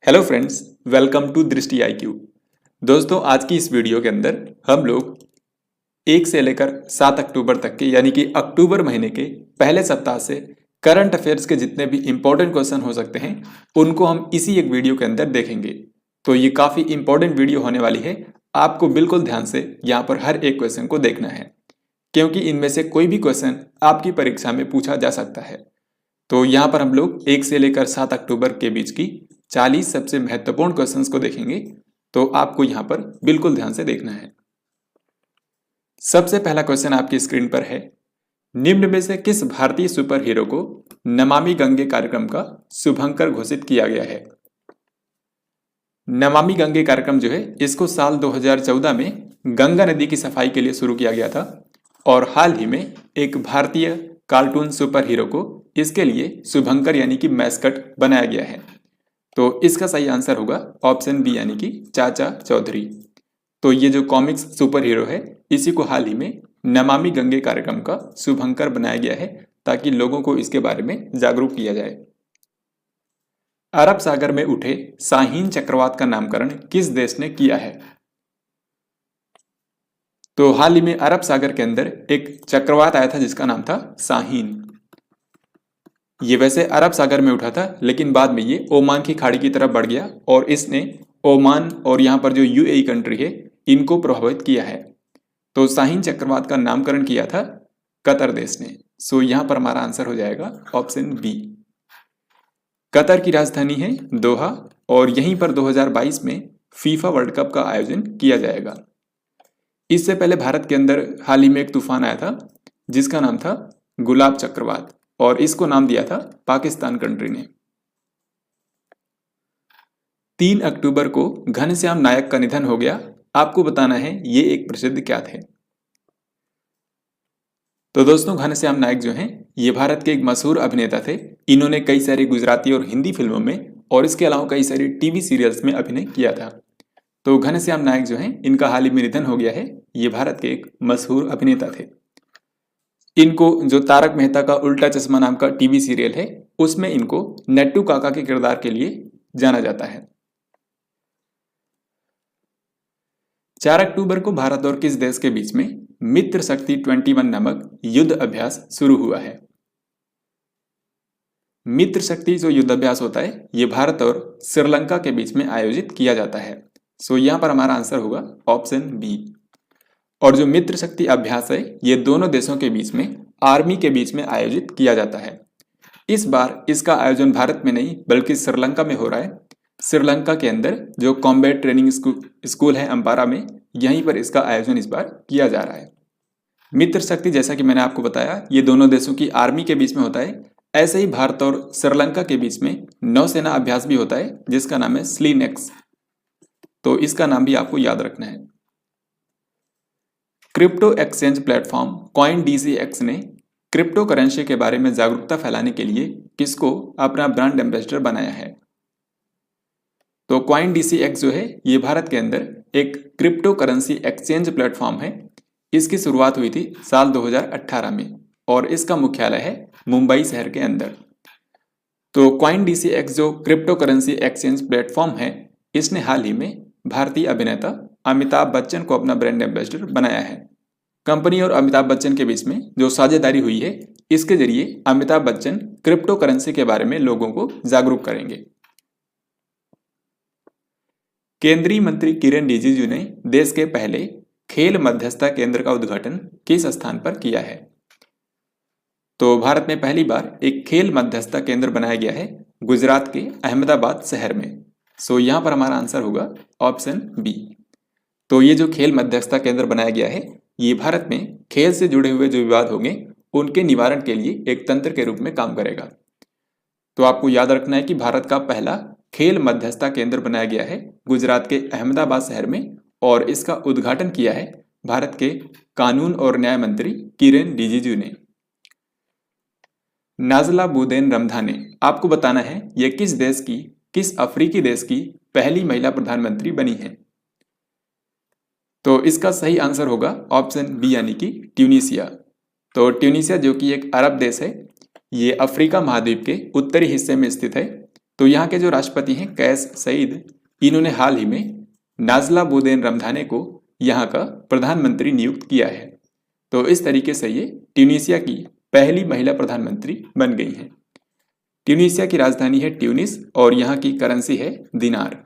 Hello friends, welcome to दृष्टि IQ। दोस्तों, आज की इस वीडियो के अंदर हम लोग 1 से लेकर 7 अक्टूबर तक के यानी कि अक्टूबर महीने के पहले सप्ताह से करंट अफेयर्स के जितने भी इंपॉर्टेंट क्वेश्चन हो सकते हैं उनको हम इसी एक वीडियो के अंदर देखेंगे। तो ये काफ़ी इंपॉर्टेंट वीडियो होने वाली है। आपको बिल्कुल ध्यान से यहाँ पर हर एक क्वेश्चन को देखना है, क्योंकि इनमें से कोई भी क्वेश्चन आपकी परीक्षा में पूछा जा सकता है। तो यहाँ पर हम लोग 1 से लेकर 7 अक्टूबर के बीच की 40 सबसे महत्वपूर्ण क्वेश्चंस को देखेंगे। तो आपको यहाँ पर बिल्कुल ध्यान से देखना है। सबसे पहला क्वेश्चन आपकी स्क्रीन पर है, निम्न में से किस भारतीय सुपर हीरो को नमामि गंगे कार्यक्रम का शुभंकर घोषित किया गया है? नमामि गंगे कार्यक्रम जो है इसको साल 2014 में गंगा नदी की सफाई के लिए शुरू किया गया था और हाल ही में एक भारतीय कार्टून सुपर हीरो को इसके लिए शुभंकर यानी कि मैस्कट बनाया गया है। तो इसका सही आंसर होगा ऑप्शन बी यानी कि चाचा चौधरी। तो ये जो कॉमिक्स सुपर हीरो है इसी को हाल ही में नमामि गंगे कार्यक्रम का शुभंकर बनाया गया है ताकि लोगों को इसके बारे में जागरूक किया जाए। अरब सागर में उठे शाहीन चक्रवात का नामकरण किस देश ने किया है? तो हाल ही में अरब सागर के अंदर एक चक्रवात आया था जिसका नाम था शाहीन। ये वैसे अरब सागर में उठा था लेकिन बाद में ये ओमान की खाड़ी की तरफ बढ़ गया और इसने ओमान और यहाँ पर जो UAE कंट्री है इनको प्रभावित किया है। तो शाहीन चक्रवात का नामकरण किया था कतर देश ने। सो यहाँ पर हमारा आंसर हो जाएगा ऑप्शन बी। कतर की राजधानी है दोहा और यहीं पर 2022 में फीफा वर्ल्ड कप का आयोजन किया जाएगा। इससे पहले भारत के अंदर हाल ही में एक तूफान आया था जिसका नाम था गुलाब चक्रवात और इसको नाम दिया था पाकिस्तान कंट्री ने। 3 अक्टूबर को घनश्याम नायक का निधन हो गया। आपको बताना है ये एक प्रसिद्ध क्या थे? तो दोस्तों, घनश्याम नायक जो हैं ये भारत के एक मशहूर अभिनेता थे। इन्होंने कई सारी गुजराती और हिंदी फिल्मों में और इसके अलावा कई सारी टीवी सीरियल्स में अभिनय किया था। तो घनश्याम नायक जो हैं इनका हाल ही में निधन हो गया है। ये भारत के एक मशहूर अभिनेता थे। इनको जो तारक मेहता का उल्टा चश्मा नाम का टीवी सीरियल है उसमें इनको नेट्टू काका के किरदार के लिए जाना जाता है। 4 अक्टूबर को भारत और किस देश के बीच में मित्र शक्ति 21 नामक युद्ध अभ्यास शुरू हुआ है? मित्र शक्ति जो युद्ध अभ्यास होता है ये भारत और श्रीलंका के बीच में आयोजित किया जाता है। सो यहां पर हमारा आंसर होगा ऑप्शन बी। और जो मित्र शक्ति अभ्यास है ये दोनों देशों के बीच में आर्मी के बीच में आयोजित किया जाता है। इस बार इसका आयोजन भारत में नहीं बल्कि श्रीलंका में हो रहा है। श्रीलंका के अंदर जो कॉम्बैट ट्रेनिंग स्कूल है अम्पारा में, यहीं पर इसका आयोजन इस बार किया जा रहा है। मित्र शक्ति जैसा कि मैंने आपको बताया ये दोनों देशों की आर्मी के बीच में होता है। ऐसे ही भारत और श्रीलंका के बीच में नौसेना अभ्यास भी होता है जिसका नाम है स्लीनेक्स। तो इसका नाम भी आपको याद रखना है। क्रिप्टो एक्सचेंज प्लेटफॉर्म CoinDCX ने क्रिप्टो करेंसी के बारे में जागरूकता फैलाने के लिए किसको अपना ब्रांड एम्बेसडर बनाया है? तो CoinDCX जो है ये भारत के अंदर एक क्रिप्टो करेंसी एक्सचेंज प्लेटफॉर्म है। इसकी शुरुआत हुई थी साल 2018 में और इसका मुख्यालय है मुंबई शहर के अंदर। तो CoinDCX जो क्रिप्टो करेंसी एक्सचेंज प्लेटफॉर्म है इसने हाल ही में भारतीय अभिनेता अमिताभ बच्चन को अपना ब्रांड एम्बेसडर बनाया है। कंपनी और अमिताभ बच्चन के बीच में जो साझेदारी हुई है इसके जरिए अमिताभ बच्चन क्रिप्टो करेंसी के बारे में लोगों को जागरूक करेंगे। केंद्रीय मंत्री किरेन रिजिजू ने देश के पहले खेल मध्यस्थता केंद्र का उद्घाटन किस स्थान पर किया है? तो भारत में पहली बार एक खेल मध्यस्थता केंद्र बनाया गया है गुजरात के अहमदाबाद शहर में। सो यहां पर हमारा आंसर होगा ऑप्शन बी। तो ये जो खेल मध्यस्थता केंद्र बनाया गया है ये भारत में खेल से जुड़े हुए जो विवाद होंगे उनके निवारण के लिए एक तंत्र के रूप में काम करेगा। तो आपको याद रखना है कि भारत का पहला खेल मध्यस्थता केंद्र बनाया गया है गुजरात के अहमदाबाद शहर में और इसका उद्घाटन किया है भारत के कानून और न्याय मंत्री किरेन रिजिजू ने। नाजला बुदेन रमधा ने, आपको बताना है यह किस अफ्रीकी देश की पहली महिला प्रधानमंत्री बनी है? तो इसका सही आंसर होगा ऑप्शन बी यानी कि ट्यूनीसिया। तो ट्यूनीसिया जो कि एक अरब देश है ये अफ्रीका महाद्वीप के उत्तरी हिस्से में स्थित है। तो यहाँ के जो राष्ट्रपति हैं कैस सईद, इन्होंने हाल ही में नाजला बोदेन रमधाने को यहाँ का प्रधानमंत्री नियुक्त किया है। तो इस तरीके से ये ट्यूनीशिया की पहली महिला प्रधानमंत्री बन गई हैं। ट्यूनीशिया की राजधानी है ट्यूनिस और यहाँ की करेंसी है दिनार।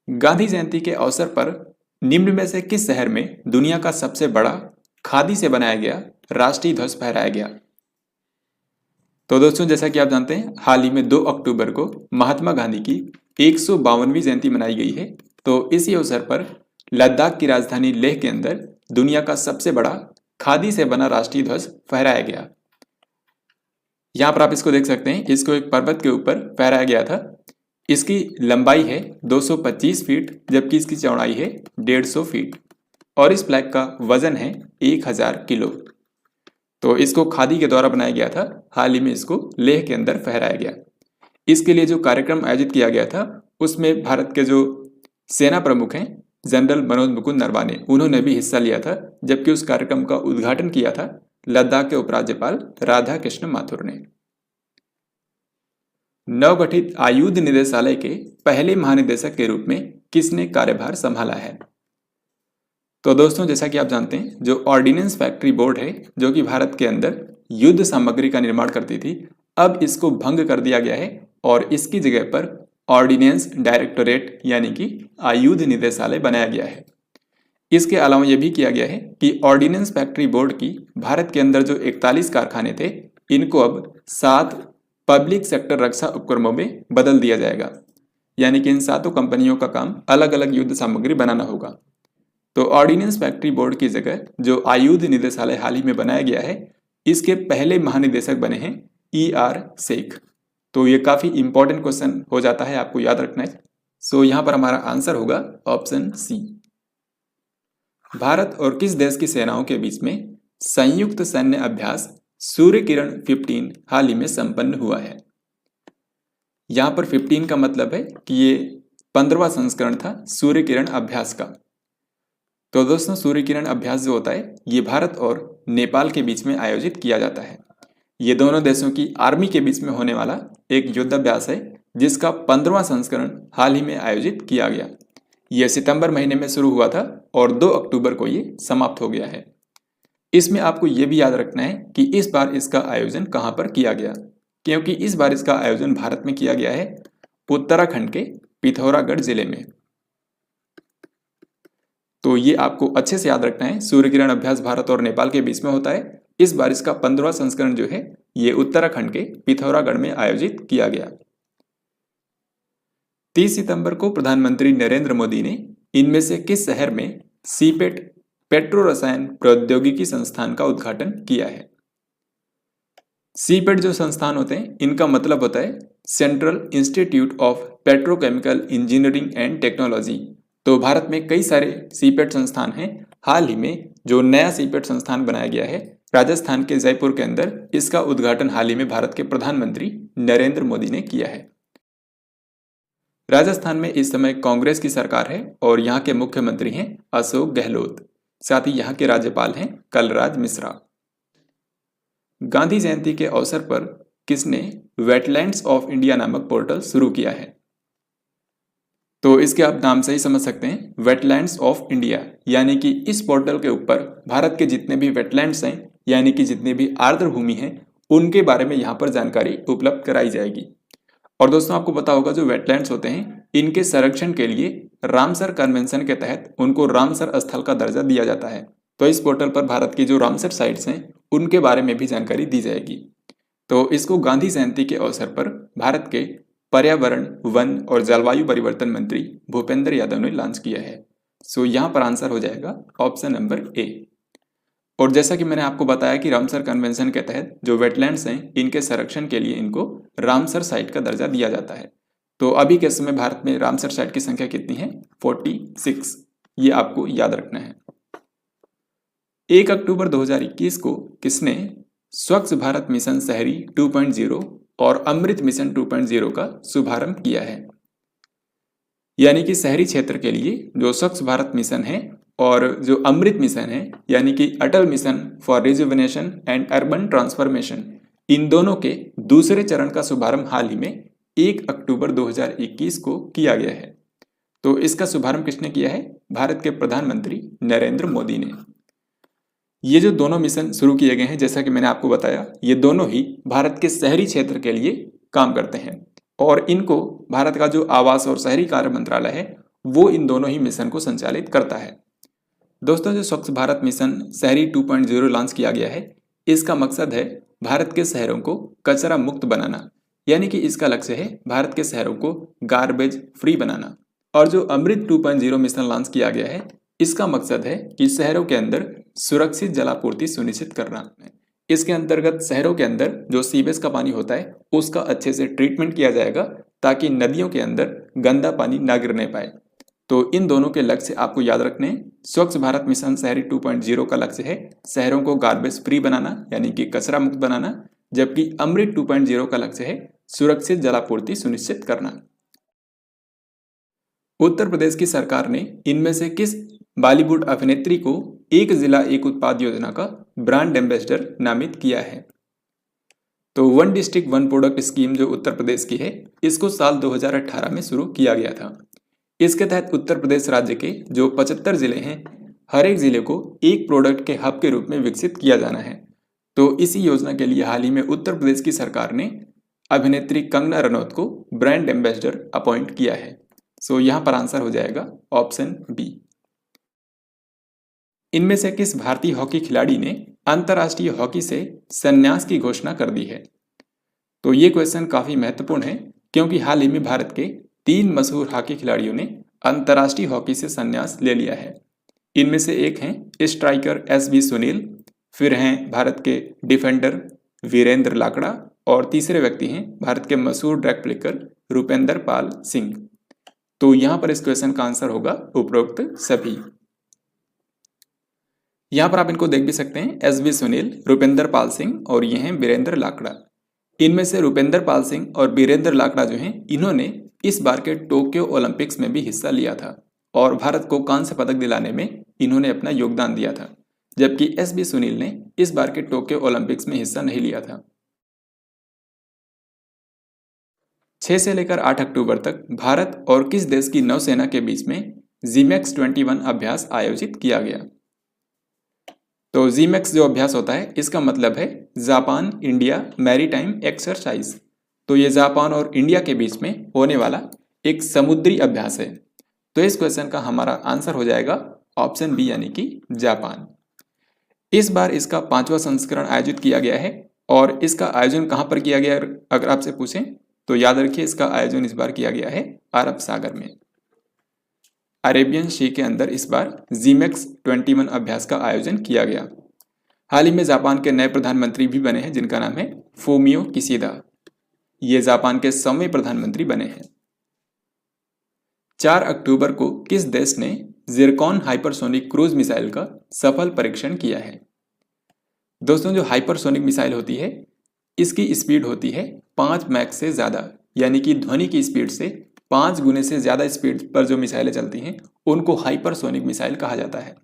गांधी जयंती के अवसर पर निम्न में से किस शहर में दुनिया का सबसे बड़ा खादी से बनाया गया राष्ट्रीय ध्वज फहराया गया? तो दोस्तों, जैसा कि आप जानते हैं, हाल ही में 2 अक्टूबर को महात्मा गांधी की 152वीं जयंती मनाई गई है। तो इसी अवसर पर लद्दाख की राजधानी लेह के अंदर दुनिया का सबसे बड़ा खादी से बना राष्ट्रीय ध्वज फहराया गया। यहाँ पर आप इसको देख सकते हैं, इसको एक पर्वत के ऊपर फहराया गया था। इसकी लंबाई है 225 फीट, जबकि इसकी चौड़ाई है 150 फीट और इस फ्लैग का वजन है 1000 किलो। तो इसको खादी के द्वारा बनाया गया था। हाल ही में इसको लेह के अंदर फहराया गया। इसके लिए जो कार्यक्रम आयोजित किया गया था उसमें भारत के जो सेना प्रमुख हैं जनरल मनोज मुकुंद नरवाने, उन्होंने भी हिस्सा लिया था, जबकि उस कार्यक्रम का उद्घाटन किया था लद्दाख के उपराज्यपाल राधा कृष्ण माथुर ने। नवगठित आयुध निदेशालय के पहले महानिदेशक के रूप में किसने कार्यभार संभाला है? तो दोस्तों, जैसा कि आप जानते हैं, जो ऑर्डिनेंस फैक्ट्री बोर्ड है जो कि भारत के अंदर युद्ध सामग्री का निर्माण करती थी, अब इसको भंग कर दिया गया है और इसकी जगह पर ऑर्डिनेंस डायरेक्टोरेट यानी कि आयुध निदेशालय बनाया गया है। इसके अलावा यह भी किया गया है कि ऑर्डिनेंस फैक्ट्री बोर्ड की भारत के अंदर जो 41 कारखाने थे, इनको अब 7 पब्लिक सेक्टर रक्षा उपक्रमों में बदल दिया जाएगा। यानी कि इन 7 कंपनियों का काम अलग अलग युद्ध सामग्री बनाना होगा। तो ऑर्डिनेंस फैक्ट्री बोर्ड की जगह जो आयुध निदेशालय हाल ही में बनाया गया है, इसके पहले महानिदेशक बने हैं ER शेख। तो ये काफी इंपॉर्टेंट क्वेश्चन हो जाता है, आपको याद रखना है। सो यहाँ पर हमारा आंसर होगा ऑप्शन सी। भारत और किस देश की सेनाओं के बीच में संयुक्त सैन्य अभ्यास सूर्य किरण 15 हाल ही में संपन्न हुआ है? यहाँ पर 15 का मतलब है कि ये 15वां संस्करण था सूर्य किरण अभ्यास का। तो दोस्तों, सूर्य किरण अभ्यास जो होता है ये भारत और नेपाल के बीच में आयोजित किया जाता है। ये दोनों देशों की आर्मी के बीच में होने वाला एक युद्धाभ्यास है जिसका 15वां संस्करण हाल ही में आयोजित किया गया। यह सितंबर महीने में शुरू हुआ था और 2 अक्टूबर को ये समाप्त हो गया है। इसमें आपको ये भी याद रखना है कि इस बार इसका आयोजन कहाँ पर किया गया, क्योंकि इस बार इसका आयोजन भारत में किया गया है उत्तराखंड के पिथौरागढ़ जिले में। तो ये आपको अच्छे से याद रखना है। सूर्य किरण अभ्यास भारत और नेपाल के बीच में होता है। इस बार इसका 15वां संस्करण जो है ये उत्तराखंड के पिथौरागढ़ में आयोजित किया गया। 30 सितंबर को प्रधानमंत्री नरेंद्र मोदी ने इनमें से किस शहर में सीपेट पेट्रो रसायन प्रौद्योगिकी संस्थान का उद्घाटन किया है? सीपेट जो संस्थान होते हैं इनका मतलब होता है central institute of petrochemical engineering and technology. तो भारत में कई सारे सीपेट संस्थान हैं। हाल ही में जो नया सीपेट संस्थान बनाया गया है राजस्थान के जयपुर के अंदर, इसका उद्घाटन हाल ही में भारत के प्रधानमंत्री नरेंद्र मोदी ने किया है। राजस्थान में इस समय कांग्रेस की सरकार है और यहाँ के मुख्यमंत्री हैं अशोक गहलोत। साथ ही यहाँ के राज्यपाल हैं कलराज मिश्रा। गांधी जयंती के अवसर पर किसने वेटलैंड्स ऑफ इंडिया नामक पोर्टल शुरू किया है? तो इसके आप नाम से ही समझ सकते हैं, वेटलैंड्स ऑफ इंडिया, यानी कि इस पोर्टल के ऊपर भारत के जितने भी वेटलैंड्स हैं यानी कि जितने भी आर्द्र भूमि हैं उनके बारे में यहाँ पर जानकारी उपलब्ध कराई जाएगी। और दोस्तों, आपको पता होगा जो वेटलैंड्स होते हैं इनके संरक्षण के लिए रामसर कन्वेंशन के तहत उनको रामसर स्थल का दर्जा दिया जाता है। तो इस पोर्टल पर भारत की जो रामसर साइट्स हैं उनके बारे में भी जानकारी दी जाएगी। तो इसको गांधी जयंती के अवसर पर भारत के पर्यावरण, वन और जलवायु परिवर्तन मंत्री भूपेंद्र यादव ने लॉन्च किया है। सो यहाँ पर आंसर हो जाएगा ऑप्शन नंबर ए। और जैसा कि मैंने आपको बताया कि रामसर कन्वेंशन के तहत जो वेटलैंड्स हैं इनके संरक्षण के लिए इनको रामसर साइट का दर्जा दिया जाता है। तो अभी के समय भारत में रामसर साइट की संख्या कितनी है? 46। ये आपको याद रखना है। 1 अक्टूबर 2021 को किसने स्वच्छ भारत मिशन शहरी 2.0 और अमृत मिशन 2.0 का शुभारंभ किया है? यानी कि शहरी क्षेत्र के लिए जो स्वच्छ भारत मिशन है और जो अमृत मिशन है यानी कि Atal mission for rejuvenation and urban transformation, इन दोनों के दूसरे चरण का शुभारंभ हाल ही में 1 अक्टूबर 2021 को किया गया है। तो इसका शुभारंभ किसने किया है? भारत के प्रधानमंत्री नरेंद्र मोदी ने। ये जो दोनों मिशन शुरू किए गए हैं, जैसा कि मैंने आपको बताया, ये दोनों ही भारत के शहरी क्षेत्र के लिए काम करते हैं और इनको भारत का जो आवास और शहरी कार्य मंत्रालय है वो इन दोनों ही मिशन को संचालित करता है। दोस्तों, जो स्वच्छ भारत मिशन शहरी 2.0 लॉन्च किया गया है, इसका मकसद है भारत के शहरों को कचरा मुक्त बनाना, यानी कि इसका लक्ष्य है भारत के शहरों को गार्बेज फ्री बनाना। और जो अमृत 2.0 मिशन लॉन्च किया गया है, इसका मकसद है कि शहरों के अंदर सुरक्षित जलापूर्ति सुनिश्चित करना। इसके अंतर्गत शहरों के अंदर जो सीवेज का पानी होता है उसका अच्छे से ट्रीटमेंट किया जाएगा ताकि नदियों के अंदर गंदा पानी ना गिरने पाए। तो इन दोनों के लक्ष्य आपको याद रखने हैं। स्वच्छ भारत मिशन शहरी 2.0 का लक्ष्य है शहरों को गार्बेज फ्री बनाना, यानी कि कचरा मुक्त बनाना, जबकि अमृत 2.0 का लक्ष्य है सुरक्षित जलापूर्ति सुनिश्चित करना। उत्तर प्रदेश की सरकार ने इनमें से किस बॉलीवुड अभिनेत्री को एक जिला एक उत्पाद योजना का ब्रांड एम्बेसडर नामित किया है? तो one district one product scheme जो उत्तर प्रदेश की है, इसको साल 2018 में शुरू किया गया था। इसके तहत उत्तर प्रदेश राज्य के जो 75 जिले हैं, हर एक जिले को एक प्रोडक्ट के हब के रूप में विकसित किया जाना है। तो इसी योजना के लिए हाल ही में उत्तर प्रदेश की सरकार ने अभिनेत्री कंगना रनौत को ब्रांड एम्बेसडर अपॉइंट किया है। सो यहां पर आंसर हो जाएगा ऑप्शन बी। इनमें से किस भारतीय हॉकी खिलाड़ी ने अंतर्राष्ट्रीय हॉकी से संन्यास की घोषणा कर दी है? तो ये क्वेश्चन काफी महत्वपूर्ण है क्योंकि हाल ही में भारत के 3 मशहूर हॉकी खिलाड़ियों ने अंतर्राष्ट्रीय हॉकी से संन्यास ले लिया है। इनमें से एक हैं स्ट्राइकर एस.बी. सुनील, फिर हैं भारत के डिफेंडर वीरेंद्र लाकड़ा और तीसरे व्यक्ति हैं भारत के मशहूर ड्रैग प्लेकर रुपेंद्र पाल सिंह। तो यहां पर इस क्वेश्चन का आंसर होगा उपरोक्त सभी। यहां पर आप इनको देख भी सकते हैं, एस.बी. सुनील, रुपेंद्र पाल सिंह और ये हैं वीरेंद्र लाकड़ा। इनमें से रुपेंद्र पाल सिंह और वीरेंद्र लाकड़ा जो हैं, इन्होंने इस बार के टोक्यो ओलंपिक्स में भी हिस्सा लिया था और भारत को कांस्य पदक दिलाने में इन्होंने अपना योगदान दिया था, जबकि एस.बी. सुनील ने इस बार के टोक्यो ओलंपिक्स में हिस्सा नहीं लिया था। 6 से लेकर 8 अक्टूबर तक भारत और किस देश की नौसेना के बीच में जीमैक्स 21 अभ्यास आयोजित किया गया? तो जीमैक्स जो अभ्यास होता है, इसका मतलब है जापान इंडिया मैरीटाइम एक्सरसाइज। तो ये जापान और इंडिया के बीच में होने वाला एक समुद्री अभ्यास है। तो इस क्वेश्चन का हमारा आंसर हो जाएगा ऑप्शन बी, यानी कि जापान। इस बार इसका 5वां संस्करण आयोजित किया गया है और इसका आयोजन कहां पर किया गया अगर आपसे पूछें तो याद रखिए, इसका आयोजन इस बार किया गया है अरब सागर में, अरेबियन सी के अंदर इस बार जीमैक्स 21 अभ्यास का आयोजन किया गया। हाल ही में जापान के नए प्रधानमंत्री भी बने हैं जिनका नाम है फूमियो किशिदा। ये जापान के 100वें प्रधानमंत्री बने हैं। 4 अक्टूबर को किस देश ने जिरकॉन हाइपरसोनिक क्रूज मिसाइल का सफल परीक्षण किया है? दोस्तों, जो हाइपरसोनिक मिसाइल होती है, इसकी स्पीड होती है 5 मैक से ज्यादा, यानी कि ध्वनि की स्पीड से 5 गुने से ज्यादा स्पीड पर जो मिसाइलें चलती हैं उनको हाइपरसोनिक मिसाइल कहा जाता है।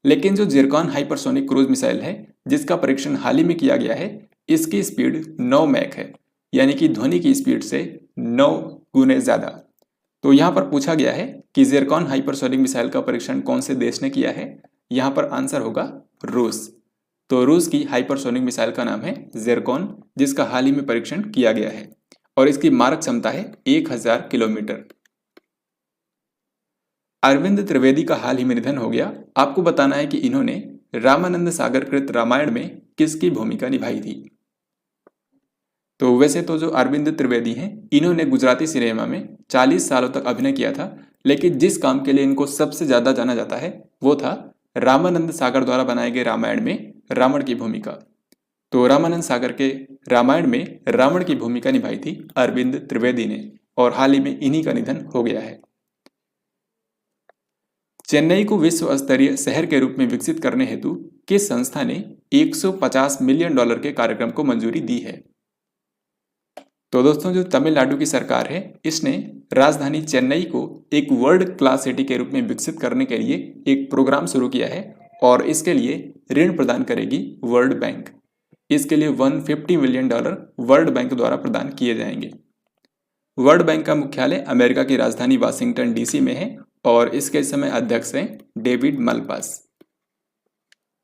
लेकिन जो जिरकॉन हाइपरसोनिक क्रूज मिसाइल है जिसका परीक्षण हाल ही में किया गया है, इसकी स्पीड 9 मैक है, यानी कि ध्वनि की स्पीड से 9 गुने ज्यादा। तो यहां पर पूछा गया है कि जिरकॉन हाइपरसोनिक मिसाइल का परीक्षण कौन से देश ने किया है? यहां पर आंसर होगा रूस। तो रूस की हाइपरसोनिक मिसाइल का नाम है जिरकॉन, जिसका हाल ही में परीक्षण किया गया है और इसकी मारक क्षमता है 1000 किलोमीटर। अरविंद त्रिवेदी का हाल ही में निधन हो गया। आपको बताना है कि इन्होंने रामानंद सागर कृत रामायण में किसकी भूमिका निभाई थी? तो वैसे तो जो अरविंद त्रिवेदी हैं, इन्होंने गुजराती सिनेमा में 40 सालों तक अभिनय किया था, लेकिन जिस काम के लिए इनको सबसे ज्यादा जाना जाता है वो था रामानंद सागर द्वारा बनाए गए रामायण में रावण की भूमिका। तो रामानंद सागर के रामायण में रावण की भूमिका निभाई थी अरविंद त्रिवेदी ने और हाल ही में इन्हीं का निधन हो गया है। चेन्नई को विश्व स्तरीय शहर के रूप में विकसित करने हेतु किस संस्था ने $150 मिलियन के कार्यक्रम को मंजूरी दी है? तो दोस्तों, जो तमिलनाडु की सरकार है, इसने राजधानी चेन्नई को एक वर्ल्ड क्लास सिटी के रूप में विकसित करने के लिए एक प्रोग्राम शुरू किया है और इसके लिए ऋण प्रदान करेगी वर्ल्ड बैंक। इसके लिए $150 मिलियन वर्ल्ड बैंक द्वारा प्रदान किए जाएंगे। वर्ल्ड बैंक का मुख्यालय अमेरिका की राजधानी वाशिंगटन डीसी में है और इसके इस समय अध्यक्ष हैं डेविड मलपास।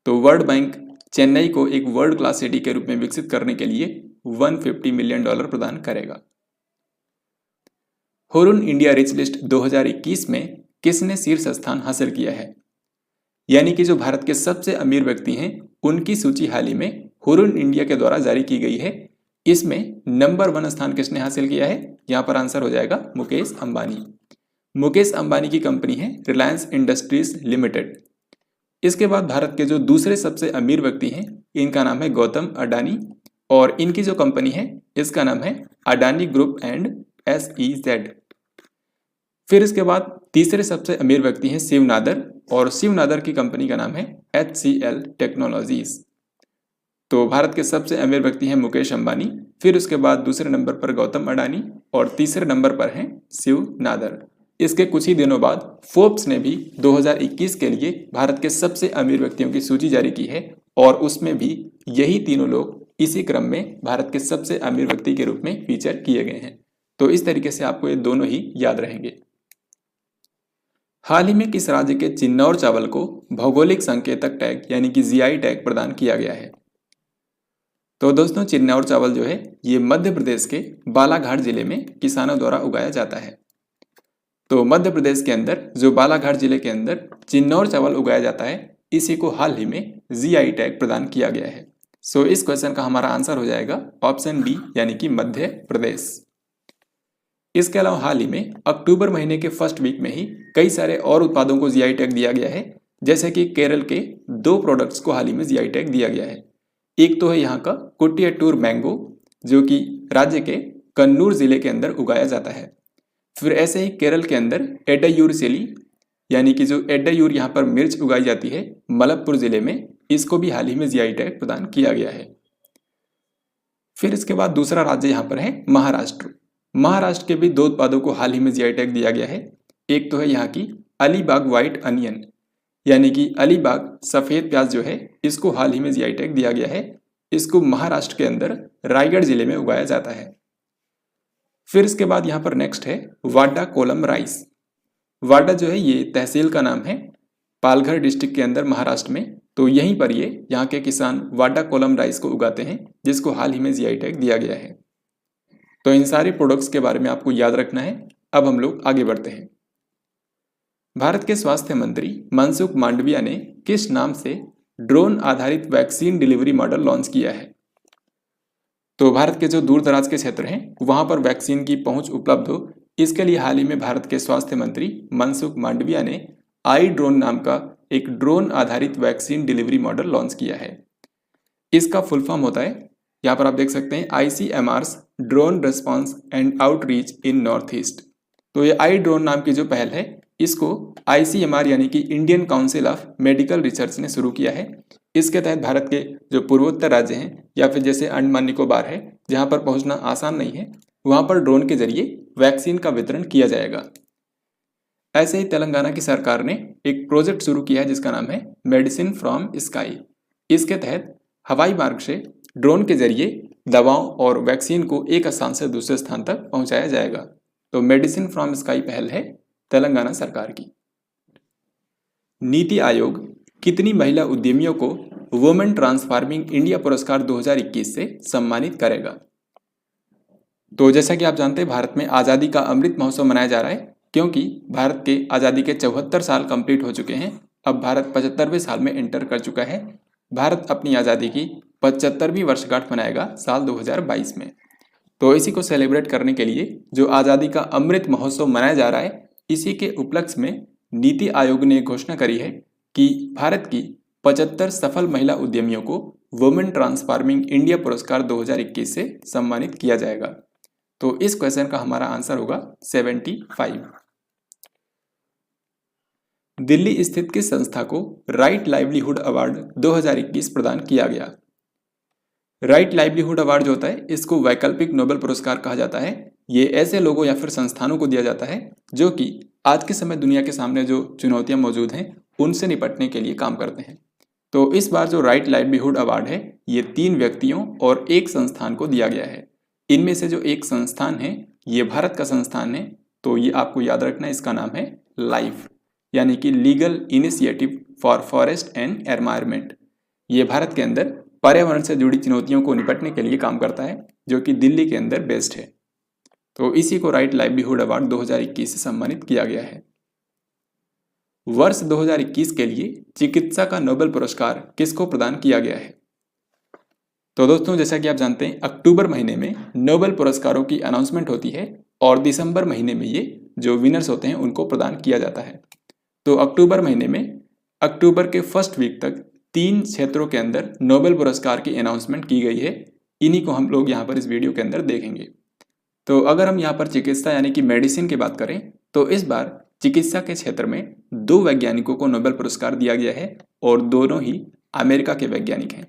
तो वर्ल्ड बैंक चेन्नई को एक वर्ल्ड क्लास सिटी के रूप में विकसित करने के लिए $150 मिलियन प्रदान करेगा। हुरुन इंडिया रिच लिस्ट 2021 में किसने शीर्ष स्थान हासिल किया है? यानी कि जो भारत के सबसे अमीर व्यक्ति हैं उनकी सूची हाल ही में हुरुन इंडिया के द्वारा जारी की गई है। इसमें नंबर 1 स्थान किसने हासिल किया है? यहाँ पर आंसर हो जाएगा मुकेश अंबानी। मुकेश अंबानी की कंपनी है रिलायंस इंडस्ट्रीज लिमिटेड। इसके बाद भारत के जो दूसरे सबसे अमीर व्यक्ति हैं इनका नाम है गौतम अडानी और इनकी जो कंपनी है इसका नाम है अडानी ग्रुप एंड SEZ। फिर इसके बाद तीसरे सबसे अमीर व्यक्ति हैं शिव नादर और शिव नादर की कंपनी का नाम है HCL टेक्नोलॉजीज। तो भारत के सबसे अमीर व्यक्ति हैं मुकेश अंबानी, फिर उसके बाद दूसरे नंबर पर गौतम अडानी और तीसरे नंबर पर हैं शिव नादर। इसके कुछ ही दिनों बाद फोर्ब्स ने भी 2021 के लिए भारत के सबसे अमीर व्यक्तियों की सूची जारी की है और उसमें भी यही तीनों लोग इसी क्रम में भारत के सबसे अमीर व्यक्ति के रूप में फीचर किए गए हैं। तो इस तरीके से आपको ये दोनों ही याद रहेंगे। हाल ही में किस राज्य के चिन्नौर चावल को भौगोलिक संकेतक टैग यानी कि GI टैग प्रदान किया गया है? तो दोस्तों चिन्नौर चावल जो है ये मध्य प्रदेश के बालाघाट जिले में किसानों द्वारा उगाया जाता है। तो मध्य प्रदेश के अंदर जो बालाघाट जिले के अंदर चिन्नौर चावल उगाया जाता है इसी को हाल ही में GI टैग प्रदान किया गया है। सो इस क्वेश्चन का हमारा आंसर हो जाएगा ऑप्शन डी यानी कि मध्य प्रदेश। इसके अलावा हाल ही में अक्टूबर महीने के फर्स्ट वीक में ही कई सारे और उत्पादों को GI टैग दिया गया है, जैसे कि केरल के 2 प्रोडक्ट्स को हाल ही में GI टैग दिया गया है। एक तो है यहाँ का कुट्टियट्टूर मैंगो जो कि राज्य के कन्नूर जिले के अंदर उगाया जाता है। फिर ऐसे ही केरल के अंदर एडायूर चिली यानी कि जो एडायूर यहाँ पर मिर्च उगाई जाती है मलप्पुर जिले में, इसको भी हाल ही में GI टैग प्रदान किया गया है। फिर इसके बाद दूसरा राज्य यहाँ पर है महाराष्ट्र। महाराष्ट्र के भी 2 उत्पादों को हाल ही में GI टैग दिया गया है। एक तो है यहाँ की अलीबाग व्हाइट अनियन यानी कि अलीबाग सफेद प्याज जो है इसको हाल ही में GI टैग दिया गया है। इसको महाराष्ट्र के अंदर रायगढ़ जिले में उगाया जाता है। फिर इसके बाद यहाँ पर नेक्स्ट है वाडा कोलम राइस। वाडा जो है ये तहसील का नाम है पालघर डिस्ट्रिक्ट के अंदर महाराष्ट्र में। तो यहीं पर ये यहाँ के किसान वाडा कोलम राइस को उगाते हैं जिसको हाल ही में GI टैग दिया गया है। तो इन सारे प्रोडक्ट्स के बारे में आपको याद रखना है। अब हम लोग आगे बढ़ते हैं। भारत के स्वास्थ्य मंत्री मनसुख मांडविया ने किस नाम से ड्रोन आधारित वैक्सीन डिलीवरी मॉडल लॉन्च किया है? तो भारत के जो दूर दराज के क्षेत्र हैं वहां पर वैक्सीन की पहुंच उपलब्ध हो, इसके लिए हाल ही में भारत के स्वास्थ्य मंत्री मनसुख मांडविया ने आई ड्रोन नाम का एक ड्रोन आधारित वैक्सीन डिलीवरी मॉडल लॉन्च किया है। इसका फुल फॉर्म होता है, यहाँ पर आप देख सकते हैं, ICMR's drone response and outreach in north east. तो ये आई ड्रोन नाम की जो पहल है इसको ICMR यानी कि Indian council of medical research ने शुरू किया है। इसके तहत भारत के जो पूर्वोत्तर राज्य हैं या फिर जैसे अंडमान निकोबार है जहाँ पर पहुँचना आसान नहीं है, वहाँ पर ड्रोन के जरिए वैक्सीन का वितरण किया जाएगा। ऐसे ही तेलंगाना की सरकार ने एक प्रोजेक्ट शुरू किया है जिसका नाम है मेडिसिन फ्रॉम स्काई। इसके तहत हवाई मार्ग से ड्रोन के जरिए दवाओं और वैक्सीन को एक स्थान से दूसरे स्थान तक पहुंचाया जाएगा। तो मेडिसिन फ्रॉम स्काई पहल है तेलंगाना सरकार की। नीति आयोग कितनी महिला उद्यमियों को वुमेन ट्रांसफॉर्मिंग इंडिया पुरस्कार 2021 से सम्मानित करेगा? तो जैसा कि आप जानते हैं भारत में आज़ादी का अमृत महोत्सव मनाया जा रहा है, क्योंकि भारत के आज़ादी के 74 साल कंप्लीट हो चुके हैं। अब भारत 75वें साल में एंटर कर चुका है। भारत अपनी आज़ादी की 75वीं वर्षगांठ मनाएगा साल 2022 में। तो इसी को सेलिब्रेट करने के लिए जो आज़ादी का अमृत महोत्सव मनाया जा रहा है, इसी के उपलक्ष्य में नीति आयोग ने घोषणा करी है कि भारत की 75 सफल महिला उद्यमियों को वुमेन ट्रांसफॉर्मिंग इंडिया पुरस्कार 2021 से सम्मानित किया जाएगा। तो इस क्वेश्चन का हमारा आंसर होगा 75। दिल्ली स्थित किस संस्था को राइट लाइवलीहुड अवार्ड 2021 प्रदान किया गया? राइट लाइवलीहुड अवार्ड जो होता है इसको वैकल्पिक नोबेल पुरस्कार कहा जाता है। ये ऐसे लोगों या फिर संस्थानों को दिया जाता है जो कि आज के समय दुनिया के सामने जो चुनौतियां मौजूद हैं उनसे निपटने के लिए काम करते हैं। तो इस बार जो राइट लाइवलीहुड अवार्ड है ये 3 व्यक्तियों और एक संस्थान को दिया गया है। इनमें से जो एक संस्थान है ये भारत का संस्थान है, तो ये आपको याद रखना है, इसका नाम है लाइफ यानी कि legal initiative for forest and environment. ये भारत के अंदर पर्यावरण से जुड़ी चुनौतियों को निपटने के लिए काम करता है, जो कि दिल्ली के अंदर बेस्ड है। तो इसी को राइट लाइवलीहुड अवार्ड 2021 से सम्मानित किया गया है। वर्ष 2021 के लिए चिकित्सा का नोबेल पुरस्कार किसको प्रदान किया गया है? तो दोस्तों, जैसा कि आप जानते हैं अक्टूबर महीने में नोबेल पुरस्कारों की अनाउंसमेंट होती है और दिसंबर महीने में ये जो विनर्स होते हैं उनको प्रदान किया जाता है। तो अक्टूबर महीने में अक्टूबर के फर्स्ट वीक तक 3 क्षेत्रों के अंदर नोबेल पुरस्कार की अनाउंसमेंट की गई है। इन्हीं को हम लोग यहाँ पर इस वीडियो के अंदर देखेंगे। तो अगर हम यहाँ पर चिकित्सा यानी कि मेडिसिन की बात करें तो इस बार चिकित्सा के क्षेत्र में 2 वैज्ञानिकों को नोबेल पुरस्कार दिया गया है और दोनों ही अमेरिका के वैज्ञानिक हैं।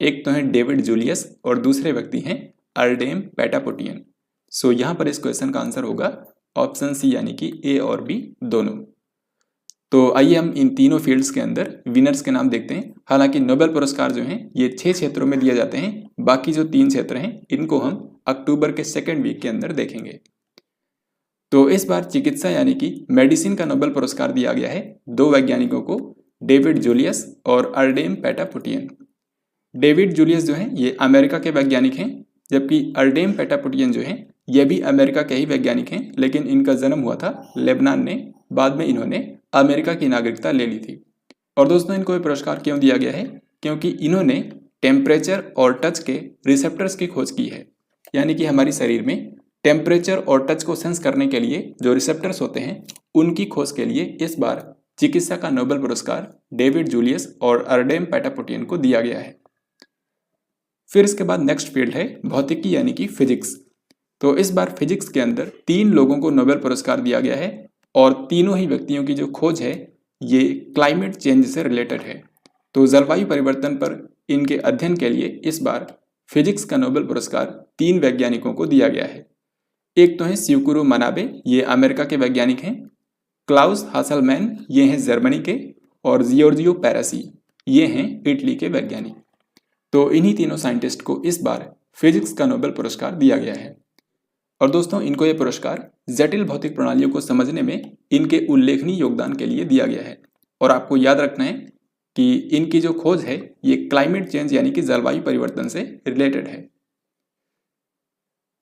एक तो हैं डेविड जूलियस और दूसरे व्यक्ति हैं अर्डेम पेटापोटियन। सो यहाँ पर इस क्वेश्चन का आंसर होगा ऑप्शन सी यानी कि ए और बी दोनों। तो आइए हम इन तीनों फील्ड्स के अंदर विनर्स के नाम देखते हैं। हालांकि नोबेल पुरस्कार जो हैं ये 6 क्षेत्रों में दिए जाते हैं, बाकी जो 3 क्षेत्र हैं इनको हम अक्टूबर के सेकेंड वीक के अंदर देखेंगे। तो इस बार चिकित्सा यानी कि मेडिसिन का नोबेल पुरस्कार दिया गया है 2 वैज्ञानिकों को, डेविड जूलियस और अर्डेम पेटापोटियन। डेविड जूलियस जो हैं ये अमेरिका के वैज्ञानिक हैं, जबकि अर्डेम पेटापोटियन जो हैं ये भी अमेरिका के ही वैज्ञानिक हैं, लेकिन इनका जन्म हुआ था लेबनान में। बाद में इन्होंने अमेरिका की नागरिकता ले ली थी। और दोस्तों, इनको ये पुरस्कार क्यों दिया गया है? क्योंकि इन्होंने टेम्परेचर और टच के रिसेप्टर्स की खोज की है। यानी कि हमारी शरीर में टेम्परेचर और टच को सेंस करने के लिए जो रिसेप्टर्स होते हैं उनकी खोज के लिए इस बार चिकित्सा का नोबेल पुरस्कार डेविड जूलियस और अर्डेम पेटापोटियन को दिया गया है। फिर इसके बाद नेक्स्ट फील्ड है भौतिकी यानी कि फिजिक्स। तो इस बार फिजिक्स के अंदर 3 लोगों को नोबेल पुरस्कार दिया गया है और तीनों ही व्यक्तियों की जो खोज है ये क्लाइमेट चेंज से रिलेटेड है। तो जलवायु परिवर्तन पर इनके अध्ययन के लिए इस बार फिजिक्स का नोबेल पुरस्कार 3 वैज्ञानिकों को दिया गया है। एक तो हैं स्यूकुरो मनाबे, ये अमेरिका के वैज्ञानिक हैं, क्लाउस हासलमैन ये हैं जर्मनी के, और जियोर्जियो पैरासी ये हैं इटली के वैज्ञानिक। तो इन्हीं तीनों साइंटिस्ट को इस बार फिजिक्स का नोबेल पुरस्कार दिया गया है। और दोस्तों, इनको यह पुरस्कार जटिल भौतिक प्रणालियों को समझने में इनके उल्लेखनीय योगदान के लिए दिया गया है। और आपको याद रखना है कि इनकी जो खोज है ये क्लाइमेट चेंज यानी कि जलवायु परिवर्तन से रिलेटेड है।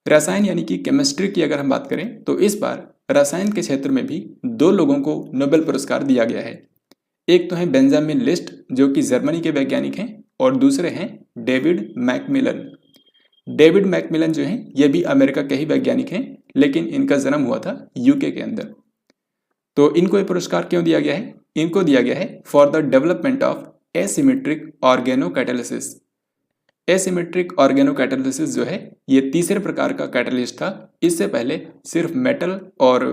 रसायन यानी कि केमिस्ट्री की अगर हम बात करें तो इस बार रसायन के क्षेत्र में भी 2 लोगों को नोबेल पुरस्कार दिया गया है। एक तो हैं बेंजामिन लिस्ट जो कि जर्मनी के वैज्ञानिक हैं, और दूसरे हैं डेविड मैकमिलन। डेविड मैकमिलन जो हैं ये भी अमेरिका के ही वैज्ञानिक हैं, लेकिन इनका जन्म हुआ था यूके के अंदर। तो इनको ये पुरस्कार क्यों दिया गया है? इनको दिया गया है for the development of asymmetric organocatalysis. Asymmetric organocatalysis जो है ये तीसरे प्रकार का कैटालिस्ट था। इससे पहले सिर्फ मेटल और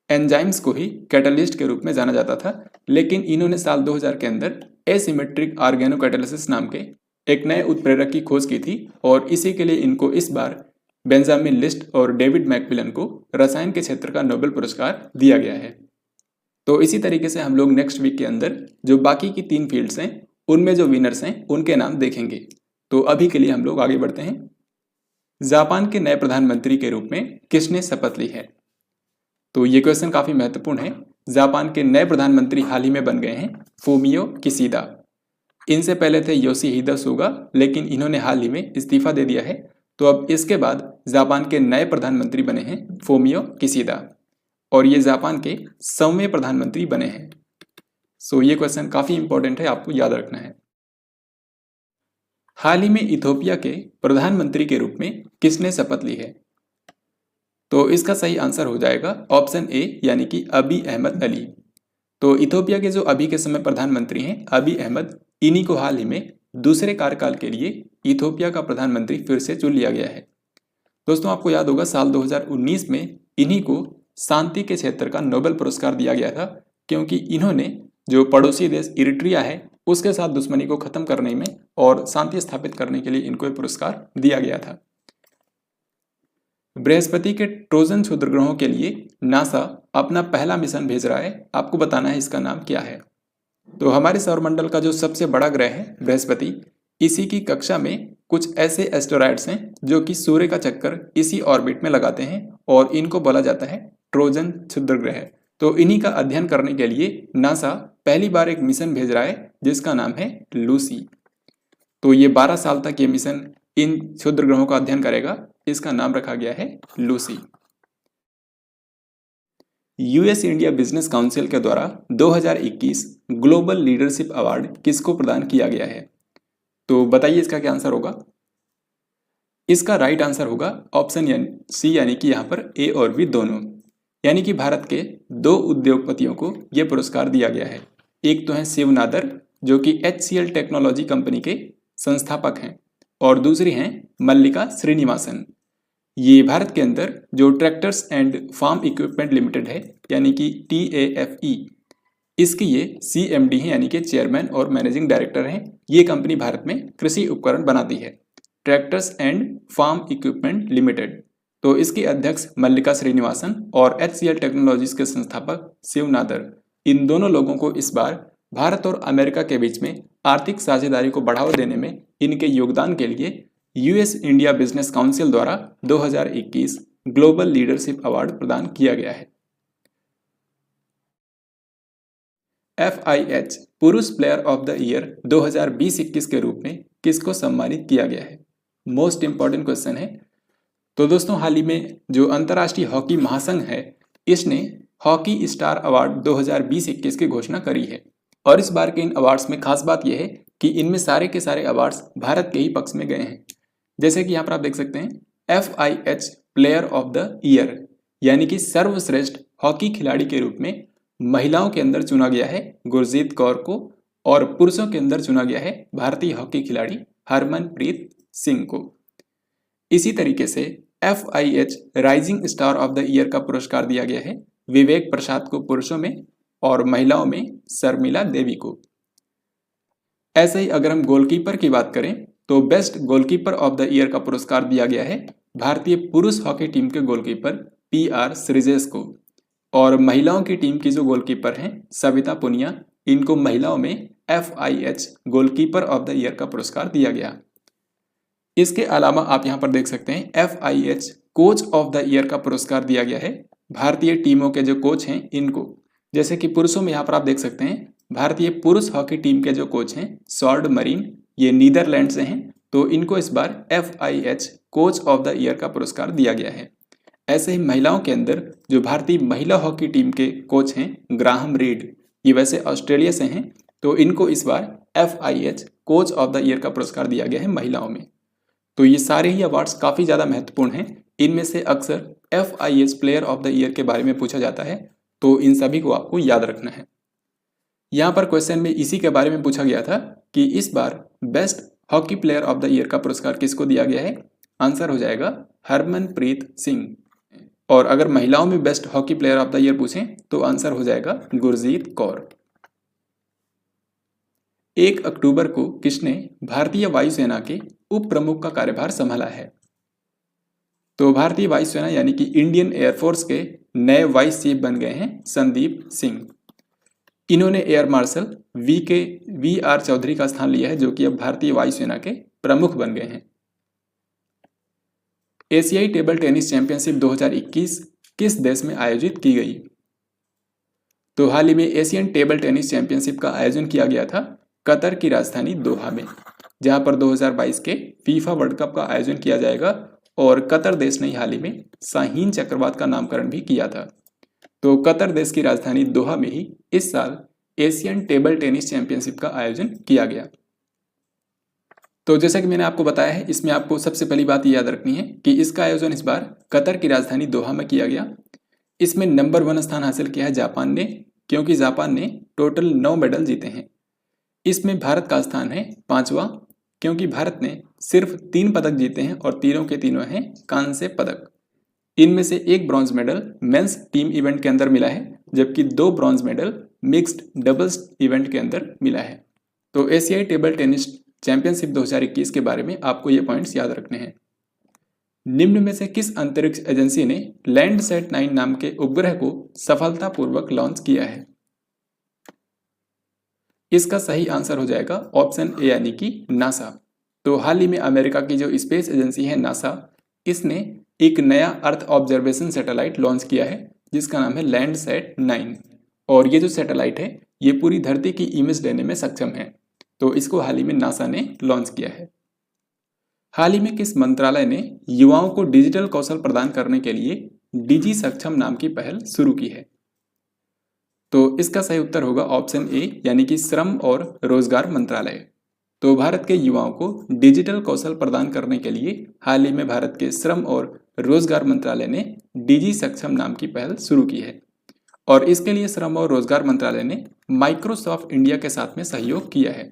एंजाइम्स को ही कैटालिस्ट के रूप में जाना जाता था, लेकिन इन्होंने साल 2000 के अंदर एसिमेट्रिक ऑर्गेनोकैटालिसिस नाम के एक नए उत्प्रेरक की खोज की थी, और इसी के लिए इनको इस बार बेंजामिन लिस्ट और डेविड मैकमिलन को रसायन के क्षेत्र का नोबेल पुरस्कार दिया गया है। तो इसी तरीके से हम लोग नेक्स्ट वीक के अंदर जो बाकी की 3 फील्ड्स हैं उनमें जो विनर्स हैं उनके नाम देखेंगे। तो अभी के लिए हम लोग आगे बढ़ते हैं। जापान के नए प्रधानमंत्री के रूप में किसने शपथ ली है? तो ये क्वेश्चन काफी महत्वपूर्ण है। जापान के नए प्रधानमंत्री हाल ही में बन गए हैं फूमियो किशिदा। इनसे पहले थे योशिहिदा सुगा, लेकिन इन्होंने हाल ही में इस्तीफा दे दिया है। तो अब इसके बाद जापान के नए प्रधानमंत्री बने हैं फूमियो किशिदा, और ये जापान के 100वें प्रधानमंत्री बने हैं। सो ये क्वेश्चन काफी इंपॉर्टेंट है, आपको याद रखना है। हाल ही में इथोपिया के प्रधानमंत्री के रूप में किसने शपथ ली है? तो इसका सही आंसर हो जाएगा ऑप्शन ए यानी कि अबी अहमद अली। तो इथोपिया के जो अभी के समय प्रधानमंत्री हैं अबी अहमद, इन्हीं को हाल ही में दूसरे कार्यकाल के लिए इथोपिया का प्रधानमंत्री फिर से चुन लिया गया है। दोस्तों, आपको याद होगा साल 2019 में इन्हीं को शांति के क्षेत्र का नोबेल पुरस्कार दिया गया था, क्योंकि इन्होंने जो पड़ोसी देश इरिट्रिया है उसके साथ दुश्मनी को खत्म करने में और शांति स्थापित करने के लिए इनको यह पुरस्कार दिया गया था। बृहस्पति के ट्रोजन क्षुद्र ग्रहों के लिए नासा अपना पहला मिशन भेज रहा है। आपको बताना है इसका नाम क्या है। तो हमारे सौरमंडल का जो सबसे बड़ा ग्रह है बृहस्पति, इसी की कक्षा में कुछ ऐसे एस्टेरॉयड्स हैं जो कि सूर्य का चक्कर इसी ऑर्बिट में लगाते हैं और इनको बोला जाता है ट्रोजन क्षुद्र ग्रह। तो इन्हीं का अध्ययन करने के लिए नासा पहली बार एक मिशन भेज रहा है जिसका नाम है लूसी। तो ये 12 साल तक ये मिशन इन क्षुद्र ग्रहों का अध्ययन करेगा। इसका नाम रखा गया है Lucy. US India business council के द्वारा 2021 ग्लोबल लीडरशिप अवार्ड किसको प्रदान किया गया है? तो बताइए इसका क्या आंसर होगा। इसका राइट आंसर होगा ऑप्शन सी, यानी कि यहाँ पर ए और बी दोनों, यानी कि भारत के 2 उद्योगपतियों को यह पुरस्कार दिया गया है। एक तो है शिव नादर जो कि HCL टेक्नोलॉजी कंपनी के संस्थापक हैं और दूसरी हैं मल्लिका श्रीनिवासन। ये भारत के अंदर जो tractors and farm equipment limited है यानी कि TAFE, इसकी ये CMD हैं यानी कि चेयरमैन और मैनेजिंग डायरेक्टर हैं। ये कंपनी भारत में कृषि उपकरण बनाती है, tractors and farm equipment limited. तो इसकी अध्यक्ष मल्लिका श्रीनिवासन और HCL टेक्नोलॉजीज के संस्थापक शिव नादर, इन दोनों लोगों को इस बार भारत और अमेरिका के बीच में आर्थिक साझेदारी को बढ़ावा देने में इनके योगदान के लिए यूएस इंडिया बिजनेस काउंसिल द्वारा 2021 ग्लोबल लीडरशिप अवार्ड प्रदान किया गया है। FIH पुरुष प्लेयर ऑफ द ईयर 2020-21 के रूप में किसको सम्मानित किया गया है? मोस्ट इंपॉर्टेंट क्वेश्चन है। तो दोस्तों, हाल ही में जो अंतर्राष्ट्रीय हॉकी महासंघ है, इसने हॉकी स्टार अवार्ड 2020-21 की घोषणा करी है और इस बार के इन अवार्ड्स में खास बात यह है कि इनमें सारे के सारे अवार्ड्स भारत के ही पक्ष में गए हैं। जैसे कि यहाँ पर आप देख सकते हैं FIH player of the year, यानी कि सर्वश्रेष्ठ हॉकी खिलाड़ी के रूप में महिलाओं के अंदर चुना गया है गुरजीत कौर को और पुरुषों के अंदर चुना गया है भारतीय हॉकी खिलाड़ी हरमनप्रीत सिंह को। इसी तरीके से FIH rising star of the year का पुरस्कार दिया गया है विवेक प्रसाद को पुरुषों में और महिलाओं में शर्मिला देवी को। ऐसे ही अगर हम गोलकीपर की बात करें तो best goalkeeper of the year का पुरस्कार दिया गया है भारतीय पुरुष हॉकी टीम के गोलकीपर PR श्रीजेश को और महिलाओं की टीम की जो गोलकीपर हैं सविता पुनिया, इनको महिलाओं में FIH goalkeeper of the year का पुरस्कार दिया गया। इसके अलावा आप यहाँ पर देख सकते हैं FIH coach of the year का पुरस्कार दिया गया है भारतीय टीमों के जो कोच हैं इनको। जैसे कि पुरुषों में यहाँ पर आप देख सकते हैं भारतीय पुरुष हॉकी टीम के जो कोच हैं सॉर्ड मरीन, ये नीदरलैंड से हैं, तो इनको इस बार FIH coach of the year का पुरस्कार दिया गया है। ऐसे ही महिलाओं के अंदर जो भारतीय महिला हॉकी टीम के कोच हैं ग्राहम रीड, ये वैसे ऑस्ट्रेलिया से हैं, तो इनको इस बार FIH coach of the year का पुरस्कार दिया गया है महिलाओं में। तो ये सारे ही अवार्ड्स काफ़ी ज़्यादा महत्वपूर्ण हैं। इनमें से अक्सर FIH player of the year के बारे में पूछा जाता है, तो इन सभी को आपको याद रखना है। यहाँ पर क्वेश्चन में इसी के बारे में पूछा गया था कि इस बार best hockey player of the year का पुरस्कार किसको दिया गया है? आंसर हो जाएगा हरमनप्रीत सिंह। और अगर महिलाओं में best hockey player of the year पूछें तो आंसर हो जाएगा गुरजीत कौर। 1 अक्टूबर को किसने भारतीय वायुसेना के उप प्रमुख का कार्यभार संभाला है? तो भारतीय वायुसेना यानी कि इंडियन एयरफोर्स के नए वाइस चीफ बन गए हैं संदीप सिंह। इन्होंने एयर मार्शल VR चौधरी का स्थान लिया है जो कि अब भारतीय वायुसेना के प्रमुख बन गए हैं। एशियाई टेबल टेनिस चैंपियनशिप 2021 किस देश में आयोजित की गई? तो हाल ही में एशियन टेबल टेनिस चैंपियनशिप का आयोजन किया गया था कतर की राजधानी दोहा में, जहां पर 2022 के FIFA वर्ल्ड कप का आयोजन किया जाएगा और कतर देश ने हाल ही में शाहीन चक्रवात का नामकरण भी किया था। तो कतर देश की राजधानी दोहा में ही इस साल एशियन टेबल टेनिस चैंपियनशिप का आयोजन किया गया। तो जैसा कि मैंने आपको बताया है, इसमें आपको सबसे पहली बात याद रखनी है कि इसका आयोजन इस बार कतर की राजधानी दोहा में किया गया। इसमें नंबर 1 स्थान हासिल किया है जापान ने, क्योंकि जापान ने टोटल 9 मेडल जीते हैं। इसमें भारत का स्थान है 5वां, क्योंकि भारत ने सिर्फ 3 पदक जीते हैं और तीनों के तीनों हैं कांस्य पदक। इनमें से 1 bronze medal men's team event के अंदर मिला है, जबकि 2 bronze medal mixed doubles event के अंदर मिला है। तो एशियाई टेबल टेनिस चैंपियनशिप 2021 के बारे में आपको ये पॉइंट्स याद रखने हैं। निम्न में से किस अंतरिक्ष एजेंसी ने लैंडसैट 9 नाम के उपग्रह को सफलतापूर्वक लॉन्च किया है? इसका सही आंसर हो जाएगा ऑप्शन ए यानी कि नासा। तो हाल ही में अमेरिका की जो स्पेस एजेंसी है नासा, इसने एक नया अर्थ ऑब्जर्वेशन सैटेलाइट लॉन्च किया है जिसका नाम है लैंडसैट 9। और ये जो सैटेलाइट है ये पूरी धरती की इमेज लेने में सक्षम है। तो इसको हाल ही में नासा ने लॉन्च किया है। हाल ही में किस मंत्रालय ने युवाओं को डिजिटल कौशल प्रदान करने के लिए डिजी सक्षम नाम की पहल शुरू की है? तो इसका सही उत्तर होगा ऑप्शन ए यानी कि श्रम और रोजगार मंत्रालय। तो भारत के युवाओं को डिजिटल कौशल प्रदान करने के लिए हाल ही में भारत के श्रम और रोजगार मंत्रालय ने डिजी सक्षम नाम की पहल शुरू की है। और इसके लिए श्रम और रोजगार मंत्रालय ने माइक्रोसॉफ्ट इंडिया के साथ में सहयोग किया है।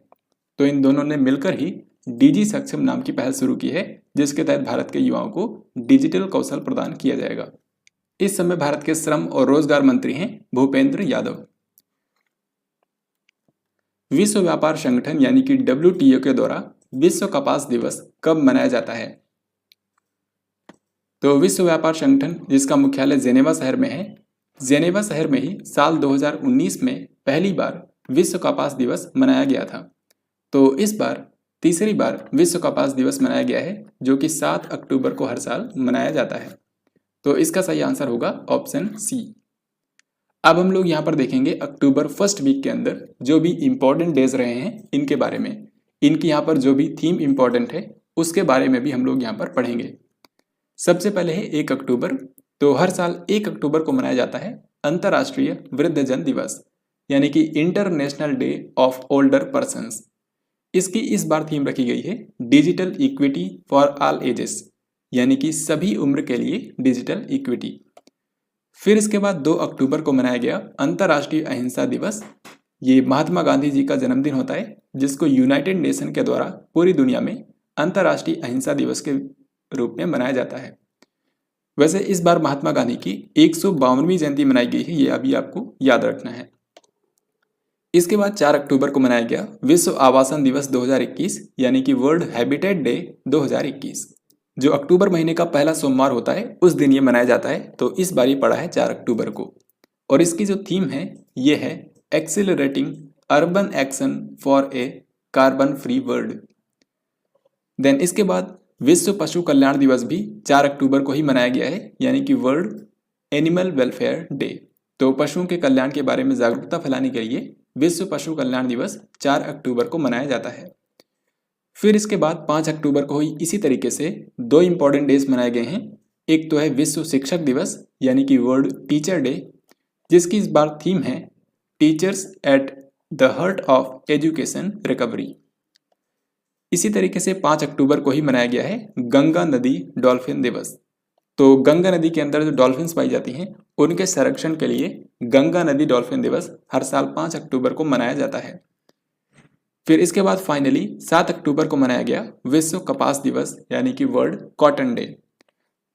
तो इन दोनों ने मिलकर ही डिजी सक्षम नाम की पहल शुरू की है जिसके तहत भारत के युवाओं को डिजिटल कौशल प्रदान किया जाएगा। इस समय भारत के श्रम और रोजगार मंत्री हैं भूपेंद्र यादव। विश्व व्यापार संगठन यानी कि WTO के द्वारा विश्व कपास दिवस कब मनाया जाता है? तो विश्व व्यापार संगठन जिसका मुख्यालय जेनेवा शहर में है, जेनेवा शहर में ही साल 2019 में पहली बार विश्व कपास दिवस मनाया गया था। तो इस बार तीसरी बार विश्व कपास दिवस मनाया गया है जो कि 7 अक्टूबर को हर साल मनाया जाता है। तो इसका सही आंसर होगा ऑप्शन सी। अब हम लोग यहाँ पर देखेंगे अक्टूबर फर्स्ट वीक के अंदर जो भी इंपॉर्टेंट डेज रहे हैं इनके बारे में, इनकी यहाँ पर जो भी थीम इंपॉर्टेंट है उसके बारे में भी हम लोग यहाँ पर पढ़ेंगे। सबसे पहले है 1 अक्टूबर। तो हर साल 1 अक्टूबर को मनाया जाता है अंतर्राष्ट्रीय वृद्धजन दिवस यानी कि international day of older persons. इसकी इस बार थीम रखी गई है digital equity for all ages यानी कि सभी उम्र के लिए डिजिटल इक्विटी। फिर इसके बाद 2 अक्टूबर को मनाया गया अंतर्राष्ट्रीय अहिंसा दिवस। ये महात्मा गांधी जी का जन्मदिन होता है जिसको यूनाइटेड नेशन के द्वारा पूरी दुनिया में अंतर्राष्ट्रीय अहिंसा दिवस के रूप में मनाया जाता है। वैसे इस बार महात्मा गांधी की 152वीं जयंती मनाई गई है, ये अभी आपको याद रखना है। इसके बाद 4 अक्टूबर को मनाया गया विश्व आवासन दिवस 2021 यानी कि वर्ल्ड हैबिटेट डे 2021, जो अक्टूबर महीने का पहला सोमवार होता है उस दिन ये मनाया जाता है। तो इस बार ये पड़ा है 4 अक्टूबर को। और इसकी जो थीम है ये है accelerating urban action for a carbon free world. Then इसके बाद विश्व पशु कल्याण दिवस भी 4 अक्टूबर को ही मनाया गया है यानी कि वर्ल्ड एनिमल वेलफेयर डे। तो पशुओं के कल्याण के बारे में जागरूकता फैलाने के लिए विश्व पशु कल्याण दिवस 4 अक्टूबर को मनाया जाता है। फिर इसके बाद 5 अक्टूबर को ही इसी तरीके से 2 इंपॉर्टेंट डेज मनाए गए हैं। एक तो है विश्व शिक्षक दिवस यानी कि वर्ल्ड टीचर डे, जिसकी इस बार थीम है teachers at the heart of education recovery. इसी तरीके से 5 अक्टूबर को ही मनाया गया है गंगा नदी डॉल्फिन दिवस। तो गंगा नदी के अंदर जो डॉल्फिन्स पाई जाती हैं उनके संरक्षण के लिए गंगा नदी डॉल्फिन दिवस हर साल 5 अक्टूबर को मनाया जाता है। फिर इसके बाद फाइनली 7 अक्टूबर को मनाया गया विश्व कपास दिवस यानी कि वर्ल्ड कॉटन डे।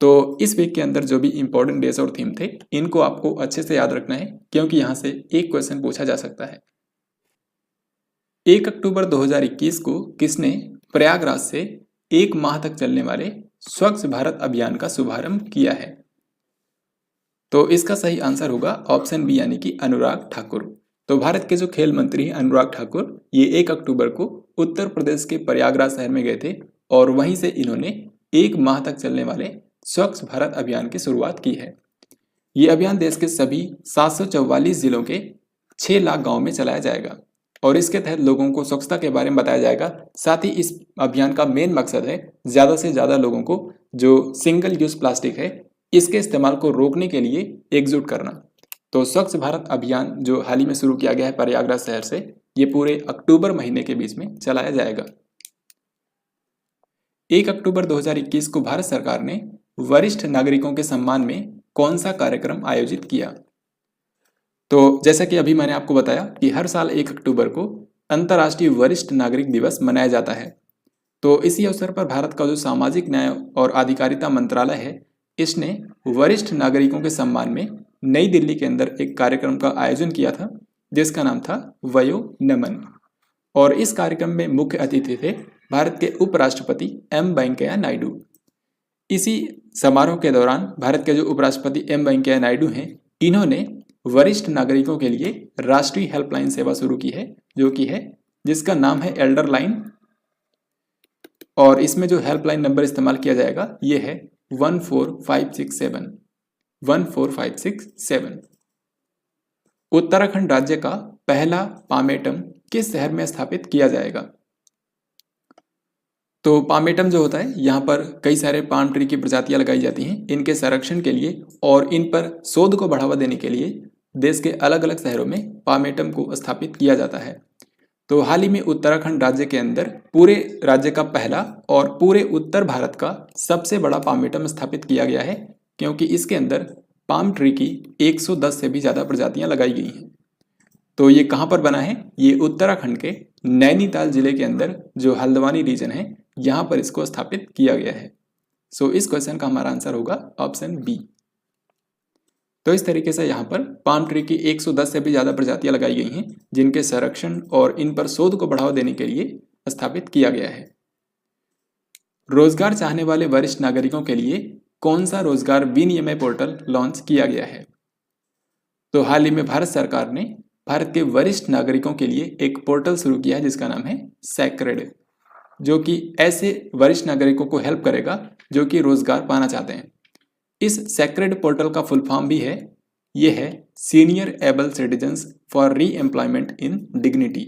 तो इस वीक के अंदर जो भी इंपॉर्टेंट डेज और थीम थे इनको आपको अच्छे से याद रखना है क्योंकि यहाँ से एक क्वेश्चन पूछा जा सकता है। 1 अक्टूबर 2021 को किसने प्रयागराज से 1 माह तक चलने वाले स्वच्छ भारत अभियान का शुभारंभ किया है? तो इसका सही आंसर होगा ऑप्शन बी यानी कि अनुराग ठाकुर। तो भारत के जो खेल मंत्री हैं अनुराग ठाकुर, ये 1 अक्टूबर को उत्तर प्रदेश के प्रयागराज शहर में गए थे और वहीं से इन्होंने 1 माह तक चलने वाले स्वच्छ भारत अभियान की शुरुआत की है। ये अभियान देश के सभी 744 जिलों के 6 लाख गाँव में चलाया जाएगा और इसके तहत लोगों को स्वच्छता के बारे में बताया जाएगा। साथ ही इस अभियान का मेन मकसद है ज़्यादा से ज़्यादा लोगों को जो सिंगल यूज प्लास्टिक है इसके इस्तेमाल को रोकने के लिए एकजुट करना। तो स्वच्छ भारत अभियान जो हाल ही में शुरू किया गया है प्रयागराज शहर से, ये पूरे अक्टूबर महीने के बीच में चलाया जाएगा। 1 अक्टूबर 2021 को भारत सरकार ने वरिष्ठ नागरिकों के सम्मान में कौन सा कार्यक्रम आयोजित किया? तो जैसा कि अभी मैंने आपको बताया कि हर साल 1 अक्टूबर को अंतर्राष्ट्रीय वरिष्ठ नागरिक दिवस मनाया जाता है। तो इसी अवसर पर भारत का जो सामाजिक न्याय और अधिकारिता मंत्रालय है, इसने वरिष्ठ नागरिकों के सम्मान में नई दिल्ली के अंदर एक कार्यक्रम का आयोजन किया था जिसका नाम था वयो नमन। और इस कार्यक्रम में मुख्य अतिथि थे भारत के उपराष्ट्रपति एम वेंकैया नायडू। इसी समारोह के दौरान भारत के जो उपराष्ट्रपति एम वेंकैया नायडू हैं, इन्होंने वरिष्ठ नागरिकों के लिए राष्ट्रीय हेल्पलाइन सेवा शुरू की है, जो कि है जिसका नाम है एल्डर लाइन। और इसमें जो हेल्पलाइन नंबर इस्तेमाल किया जाएगा ये है 14567 14567। उत्तराखंड राज्य का पहला पामेटम किस शहर में स्थापित किया जाएगा? तो पामेटम जो होता है, यहाँ पर कई सारे पाम ट्री की प्रजातियां लगाई जाती हैं इनके संरक्षण के लिए और इन पर शोध को बढ़ावा देने के लिए देश के अलग अलग शहरों में पामेटम को स्थापित किया जाता है। तो हाल ही में उत्तराखंड राज्य के अंदर पूरे राज्य का पहला और पूरे उत्तर भारत का सबसे बड़ा पामेटम स्थापित किया गया है, क्योंकि इसके अंदर पाम ट्री की 110 से भी ज़्यादा प्रजातियां लगाई गई हैं। तो ये कहाँ पर बना है? ये उत्तराखंड के नैनीताल जिले के अंदर जो हल्द्वानी रीजन है यहाँ पर इसको स्थापित किया गया है। सो इस क्वेश्चन का हमारा आंसर होगा ऑप्शन बी। तो इस तरीके से यहाँ पर पाम ट्री की 110 से भी ज़्यादा प्रजातियां लगाई गई हैं जिनके संरक्षण और इन पर शोध को बढ़ावा देने के लिए स्थापित किया गया है। रोजगार चाहने वाले वरिष्ठ नागरिकों के लिए कौन सा रोजगार विनिमय पोर्टल लॉन्च किया गया है? तो हाल ही में भारत सरकार ने भारत के वरिष्ठ नागरिकों के लिए एक पोर्टल शुरू किया है जिसका नाम है सेक्रेड, जो कि ऐसे वरिष्ठ नागरिकों को हेल्प करेगा जो कि रोजगार पाना चाहते हैं। इस सेक्रेड पोर्टल का फुल फॉर्म भी है, ये है सीनियर एबल सिटीजन्स फॉर री एम्प्लॉयमेंट इन डिग्निटी।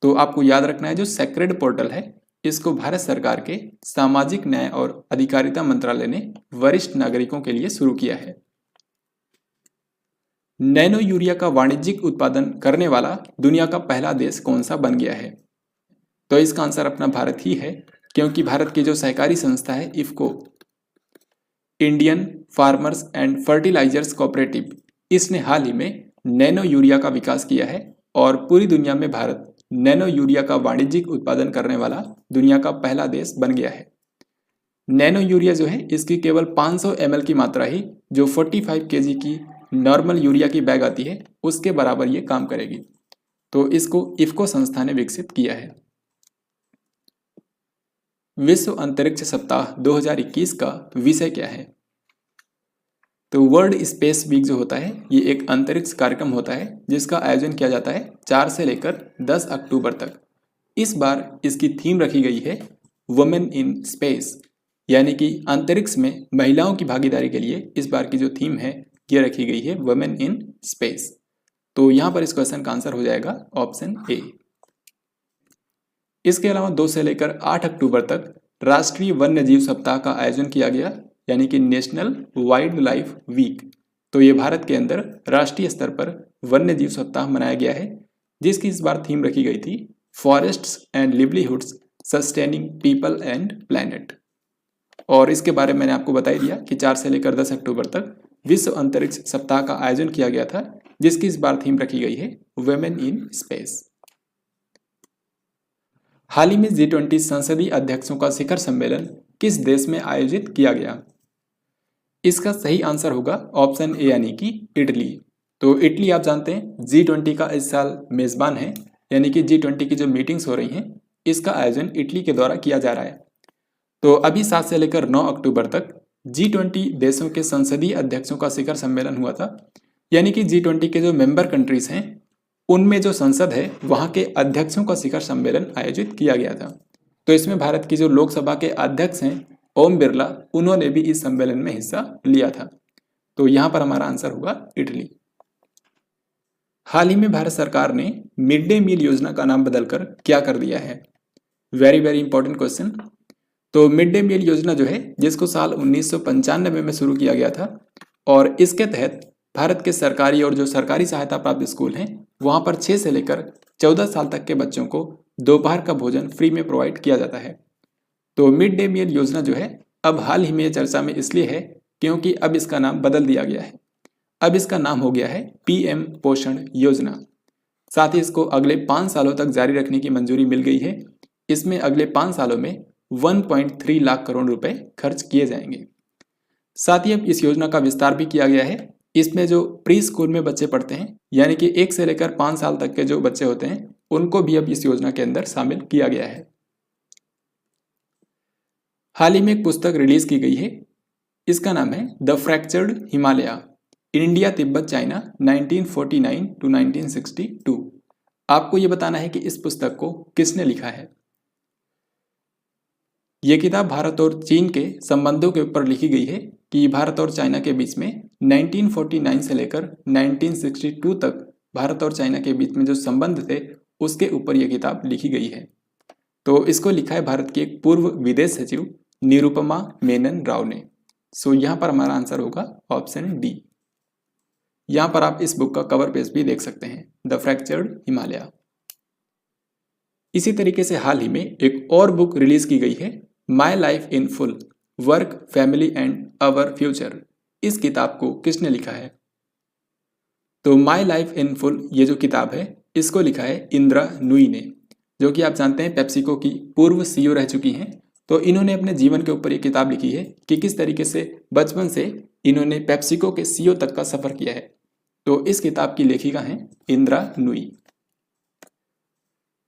तो आपको याद रखना है जो सेक्रेड पोर्टल है इसको भारत सरकार के सामाजिक न्याय और अधिकारिता मंत्रालय ने वरिष्ठ नागरिकों के लिए शुरू किया है। नैनो यूरिया का वाणिज्यिक उत्पादन करने वाला दुनिया का पहला देश कौन सा बन गया है? तो इसका आंसर अपना भारत ही है, क्योंकि भारत की जो सहकारी संस्था है IFFCO, Indian farmers and fertilisers cooperative, इसने हाल ही में नैनो यूरिया का विकास किया है और पूरी दुनिया में भारत नैनो यूरिया का वाणिज्यिक उत्पादन करने वाला दुनिया का पहला देश बन गया है। नैनो यूरिया जो है इसकी केवल 500 ml की मात्रा ही जो 45 kg की नॉर्मल यूरिया की बैग आती है उसके बराबर ये काम करेगी। तो इसको इफको संस्था ने विकसित किया है। विश्व अंतरिक्ष सप्ताह 2021 का विषय क्या है? तो वर्ल्ड स्पेस वीक जो होता है ये एक अंतरिक्ष कार्यक्रम होता है जिसका आयोजन किया जाता है 4 से लेकर 10 अक्टूबर तक। इस बार इसकी थीम रखी गई है वुमेन इन स्पेस, यानी कि अंतरिक्ष में महिलाओं की भागीदारी के लिए इस बार की जो थीम है ये रखी गई है वुमेन इन स्पेस। तो यहाँ पर इस क्वेश्चन का आंसर हो जाएगा ऑप्शन ए। इसके अलावा 2 से लेकर 8 अक्टूबर तक राष्ट्रीय वन्य जीव सप्ताह का आयोजन किया गया, यानी कि नेशनल वाइल्ड लाइफ वीक। तो ये भारत के अंदर राष्ट्रीय स्तर पर वन्य जीव सप्ताह मनाया गया है, जिसकी इस बार थीम रखी गई थी forests and livelihoods sustaining people and planet. और इसके बारे में मैंने आपको बता ही दिया कि 4 से लेकर 10 अक्टूबर तक विश्व अंतरिक्ष सप्ताह का आयोजन किया गया था, जिसकी इस बार थीम रखी गई है वुमेन इन स्पेस। हाल ही में G20 संसदीय अध्यक्षों का शिखर सम्मेलन किस देश में आयोजित किया गया? इसका सही आंसर होगा ऑप्शन ए, यानी कि इटली। तो इटली आप जानते हैं G20 का इस साल मेजबान है, यानी कि G20 की जो मीटिंग्स हो रही हैं इसका आयोजन इटली के द्वारा किया जा रहा है। तो अभी 7 से लेकर 9 अक्टूबर तक G20 देशों के संसदीय अध्यक्षों का शिखर सम्मेलन हुआ था, यानी कि G20 के जो मेंबर कंट्रीज हैं उनमें जो संसद है वहाँ के अध्यक्षों का शिखर सम्मेलन आयोजित किया गया था। तो इसमें भारत की जो लोकसभा के अध्यक्ष हैं ओम बिरला, उन्होंने भी इस सम्मेलन में हिस्सा लिया था। तो यहाँ पर हमारा आंसर होगा इटली। हाल ही में भारत सरकार ने मिड डे मील योजना का नाम बदलकर क्या कर दिया है? Very very important question. तो मिड डे मील योजना जो है जिसको साल 1995 में शुरू किया गया था, और इसके तहत भारत के सरकारी और जो सरकारी सहायता प्राप्त स्कूल हैं वहाँ पर 6 से लेकर 14 साल तक के बच्चों को दोपहर का भोजन फ्री में प्रोवाइड किया जाता है। तो मिड डे मील योजना जो है अब हाल ही में चर्चा में इसलिए है क्योंकि अब इसका नाम बदल दिया गया है। अब इसका नाम हो गया है PM पोषण योजना। साथ ही इसको अगले 5 सालों तक जारी रखने की मंजूरी मिल गई है। इसमें अगले 5 सालों में 1.3 लाख करोड़ रुपए खर्च किए जाएंगे। साथ ही अब इस योजना का विस्तार भी किया गया है। इसमें जो प्री स्कूल में बच्चे पढ़ते हैं, यानी कि 1 से लेकर 5 साल तक के जो बच्चे होते हैं उनको भी अब इस योजना के अंदर शामिल किया गया है। हाल ही में एक पुस्तक रिलीज की गई है, इसका नाम है the fractured Himalaya, India Tibet China 1949 to 1962। आपको ये बताना है कि इस पुस्तक को किसने लिखा है। ये किताब भारत और चीन के संबंधों के ऊपर लिखी गई है कि भारत और चाइना के बीच में 1949 से लेकर 1962 तक भारत और चाइना के बीच में जो संबंध थे उसके ऊपर यह किताब लिखी गई है। तो इसको लिखा है भारत की एक पूर्व विदेश सचिव निरुपमा मेनन राव ने। सो यहाँ पर हमारा आंसर होगा ऑप्शन डी। यहाँ पर आप इस बुक का कवर पेज भी देख सकते हैं, द फ्रैक्चर्ड हिमालय। इसी तरीके से हाल ही में एक और बुक रिलीज की गई है, my life in full, work, family and our future. इस किताब को किसने लिखा है? तो माई लाइफ इन फुल ये जो किताब है इसको लिखा है इंदिरा नुई ने, जो कि आप जानते हैं पेप्सिको की पूर्व सीईओ रह चुकी हैं। तो इन्होंने अपने जीवन के ऊपर ये किताब लिखी है कि किस तरीके से बचपन से इन्होंने पेप्सिको के सीईओ तक का सफर किया है। तो इस किताब की लेखिका हैं इंदिरा नुई।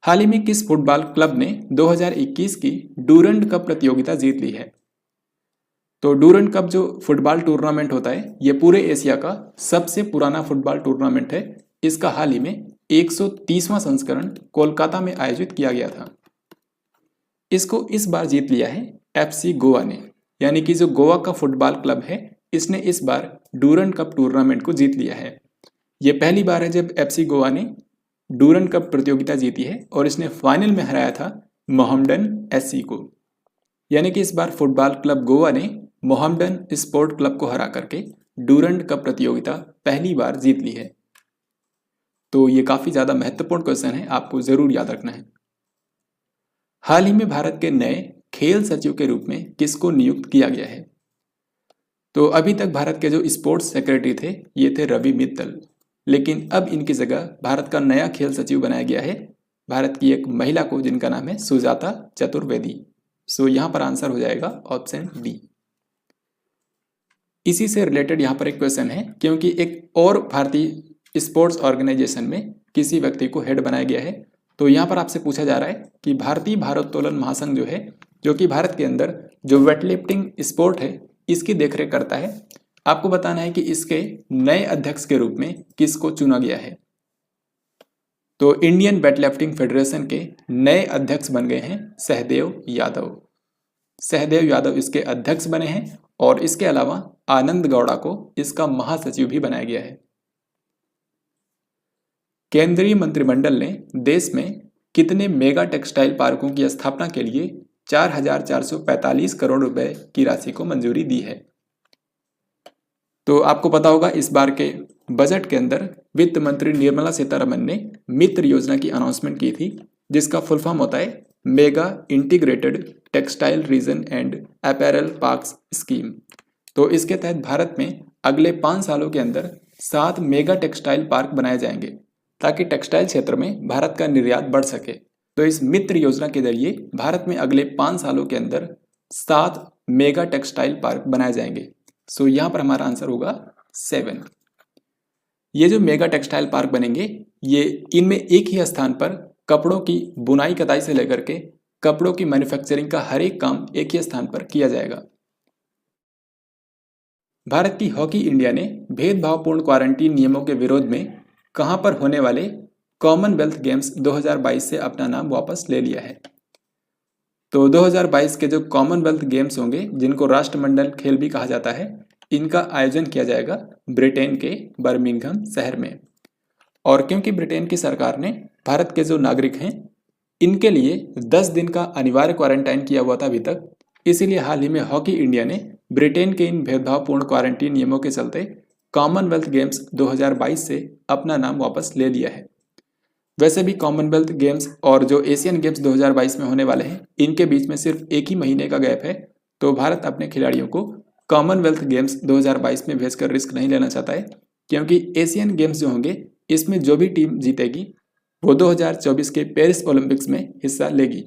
हाल ही में किस फुटबॉल क्लब ने 2021 की डूरंड कप प्रतियोगिता जीत ली है? तो डूरंड कप जो फुटबॉल टूर्नामेंट होता है ये पूरे एशिया का सबसे पुराना फुटबॉल टूर्नामेंट है। इसका हाल ही में 130वां संस्करण कोलकाता में आयोजित किया गया था। इसको इस बार जीत लिया है एफसी गोवा ने, यानी कि जो गोवा का फुटबॉल क्लब है इसने इस बार डूरंड कप टूर्नामेंट को जीत लिया है। ये पहली बार है जब एफसी गोवा ने डूरंड कप प्रतियोगिता जीती है और इसने फाइनल में हराया था मोहम्मडन एससी को। यानी कि इस बार फुटबॉल क्लब गोवा ने मोहम्मडन स्पोर्ट क्लब को हरा करके डूरंड कप प्रतियोगिता पहली बार जीत ली है। तो ये काफी ज्यादा महत्वपूर्ण क्वेश्चन है, आपको जरूर याद रखना है। हाल ही में भारत के नए खेल सचिव के रूप में किसको नियुक्त किया गया है? तो अभी तक भारत के जो स्पोर्ट्स सेक्रेटरी थे ये थे रवि मित्तल, लेकिन अब इनकी जगह भारत का नया खेल सचिव बनाया गया है भारत की एक महिला को, जिनका नाम है सुजाता चतुर्वेदी। सो यहां पर आंसर हो जाएगा ऑप्शन डी। इसी से रिलेटेड यहां पर एक क्वेश्चन है, क्योंकि एक और भारतीय स्पोर्ट्स ऑर्गेनाइजेशन में किसी व्यक्ति को हेड बनाया गया है। तो यहां पर आपसे पूछा जा रहा है कि भारतीय भारोत्तोलन महासंघ जो है, जो कि भारत के अंदर जो वेटलिफ्टिंग स्पोर्ट है इसकी देखरेख करता है, आपको बताना है कि इसके नए अध्यक्ष के रूप में किसको चुना गया है। तो इंडियन वेटलिफ्टिंग फेडरेशन के नए अध्यक्ष बन गए हैं सहदेव यादव। सहदेव यादव इसके अध्यक्ष बने हैं और इसके अलावा आनंद गौड़ा को इसका महासचिव भी बनाया गया है। केंद्रीय मंत्रिमंडल ने देश में कितने मेगा टेक्सटाइल पार्कों की स्थापना के लिए 4,445 करोड़ रुपए की राशि को मंजूरी दी है? तो आपको पता होगा इस बार के बजट के अंदर वित्त मंत्री निर्मला सीतारमण ने मित्र योजना की अनाउंसमेंट की थी, जिसका फुल फॉर्म होता है mega integrated textile reason and apparel parks scheme. तो इसके तहत भारत में अगले 5 सालों के अंदर 7 मेगा टेक्सटाइल पार्क बनाए जाएंगे ताकि टेक्सटाइल क्षेत्र में भारत का निर्यात बढ़ सके। तो इस मित्र योजना के जरिए भारत में अगले 5 सालों के अंदर 7 मेगा टेक्सटाइल पार्क बनाए जाएंगे। सो यहाँ पर हमारा आंसर होगा 7। ये जो मेगा टेक्सटाइल पार्क बनेंगे ये इनमें एक ही स्थान पर कपड़ों की बुनाई कताई से लेकर के कपड़ों की मैन्युफैक्चरिंग का हर एक काम एक ही स्थान पर किया जाएगा। भारत की हॉकी इंडिया ने भेदभावपूर्ण क्वारंटीन नियमों के विरोध में कहां पर होने वाले कॉमनवेल्थ गेम्स 2022 से अपना नाम वापस ले लिया है? तो 2022 के जो कॉमनवेल्थ गेम्स होंगे, जिनको राष्ट्रमंडल खेल भी कहा जाता है, इनका आयोजन किया जाएगा ब्रिटेन के बर्मिंघम शहर में। और क्योंकि ब्रिटेन की सरकार ने भारत के जो नागरिक हैं इनके लिए 10 दिन का अनिवार्य क्वारंटाइन किया हुआ था अभी तक, इसीलिए हाल ही में हॉकी इंडिया ने ब्रिटेन के इन भेदभावपूर्ण क्वारंटीन नियमों के चलते कॉमनवेल्थ गेम्स 2022 से अपना नाम वापस ले लिया है। वैसे भी कॉमनवेल्थ गेम्स और जो एशियन गेम्स 2022 में होने वाले हैं इनके बीच में सिर्फ एक ही महीने का गैप है। तो भारत अपने खिलाड़ियों को कॉमनवेल्थ गेम्स 2022 में भेजकर रिस्क नहीं लेना चाहता है, क्योंकि एशियन गेम्स जो होंगे इसमें जो भी टीम जीतेगी वो 2024 के पेरिस ओलंपिक्स में हिस्सा लेगी।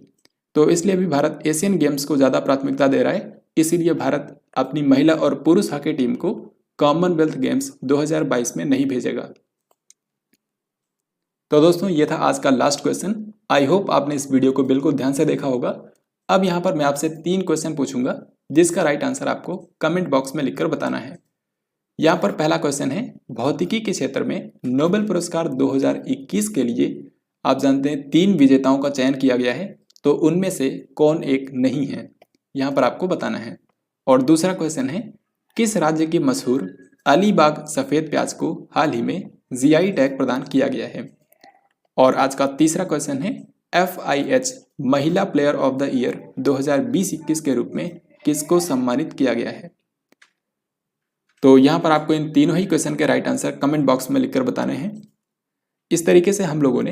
तो इसलिए भी भारत एशियन गेम्स को ज़्यादा प्राथमिकता दे रहा है, इसीलिए भारत अपनी महिला और पुरुष हॉकी टीम को कॉमनवेल्थ गेम्स 2022 में नहीं भेजेगा। तो दोस्तों ये था आज का लास्ट क्वेश्चन। आई होप आपने इस वीडियो को बिल्कुल ध्यान से देखा होगा। अब यहाँ पर मैं आपसे 3 क्वेश्चन पूछूंगा जिसका राइट आंसर आपको कमेंट बॉक्स में लिखकर बताना है। यहाँ पर पहला क्वेश्चन है, भौतिकी के क्षेत्र में नोबेल पुरस्कार 2021 के लिए आप जानते हैं 3 विजेताओं का चयन किया गया है, तो उनमें से कौन एक नहीं है, यहाँ पर आपको बताना है। और दूसरा क्वेश्चन है, किस राज्य की मशहूर अलीबाग सफ़ेद प्याज को हाल ही में जीआई टैग प्रदान किया गया है। और आज का तीसरा क्वेश्चन है, FIH महिला प्लेयर ऑफ द ईयर 2020-21 के रूप में किसको सम्मानित किया गया है। तो यहाँ पर आपको इन तीनों ही क्वेश्चन के राइट आंसर कमेंट बॉक्स में लिखकर बताने हैं। इस तरीके से हम लोगों ने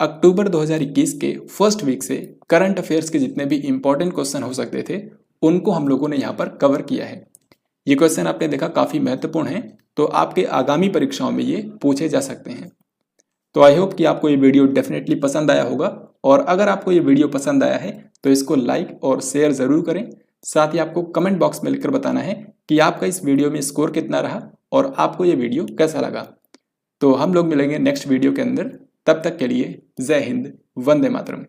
अक्टूबर 2021 के फर्स्ट वीक से करंट अफेयर्स के जितने भी इंपॉर्टेंट क्वेश्चन हो सकते थे उनको हम लोगों ने यहाँ पर कवर किया है। ये क्वेश्चन आपने देखा काफ़ी महत्वपूर्ण है, तो आपके आगामी परीक्षाओं में ये पूछे जा सकते हैं। तो आई होप कि आपको ये वीडियो डेफिनेटली पसंद आया होगा, और अगर आपको ये वीडियो पसंद आया है तो इसको लाइक और शेयर ज़रूर करें। साथ ही आपको कमेंट बॉक्स में लिखकर बताना है कि आपका इस वीडियो में स्कोर कितना रहा और आपको ये वीडियो कैसा लगा। तो हम लोग मिलेंगे नेक्स्ट वीडियो के अंदर, तब तक के लिए जय हिंद, वंदे मातरम।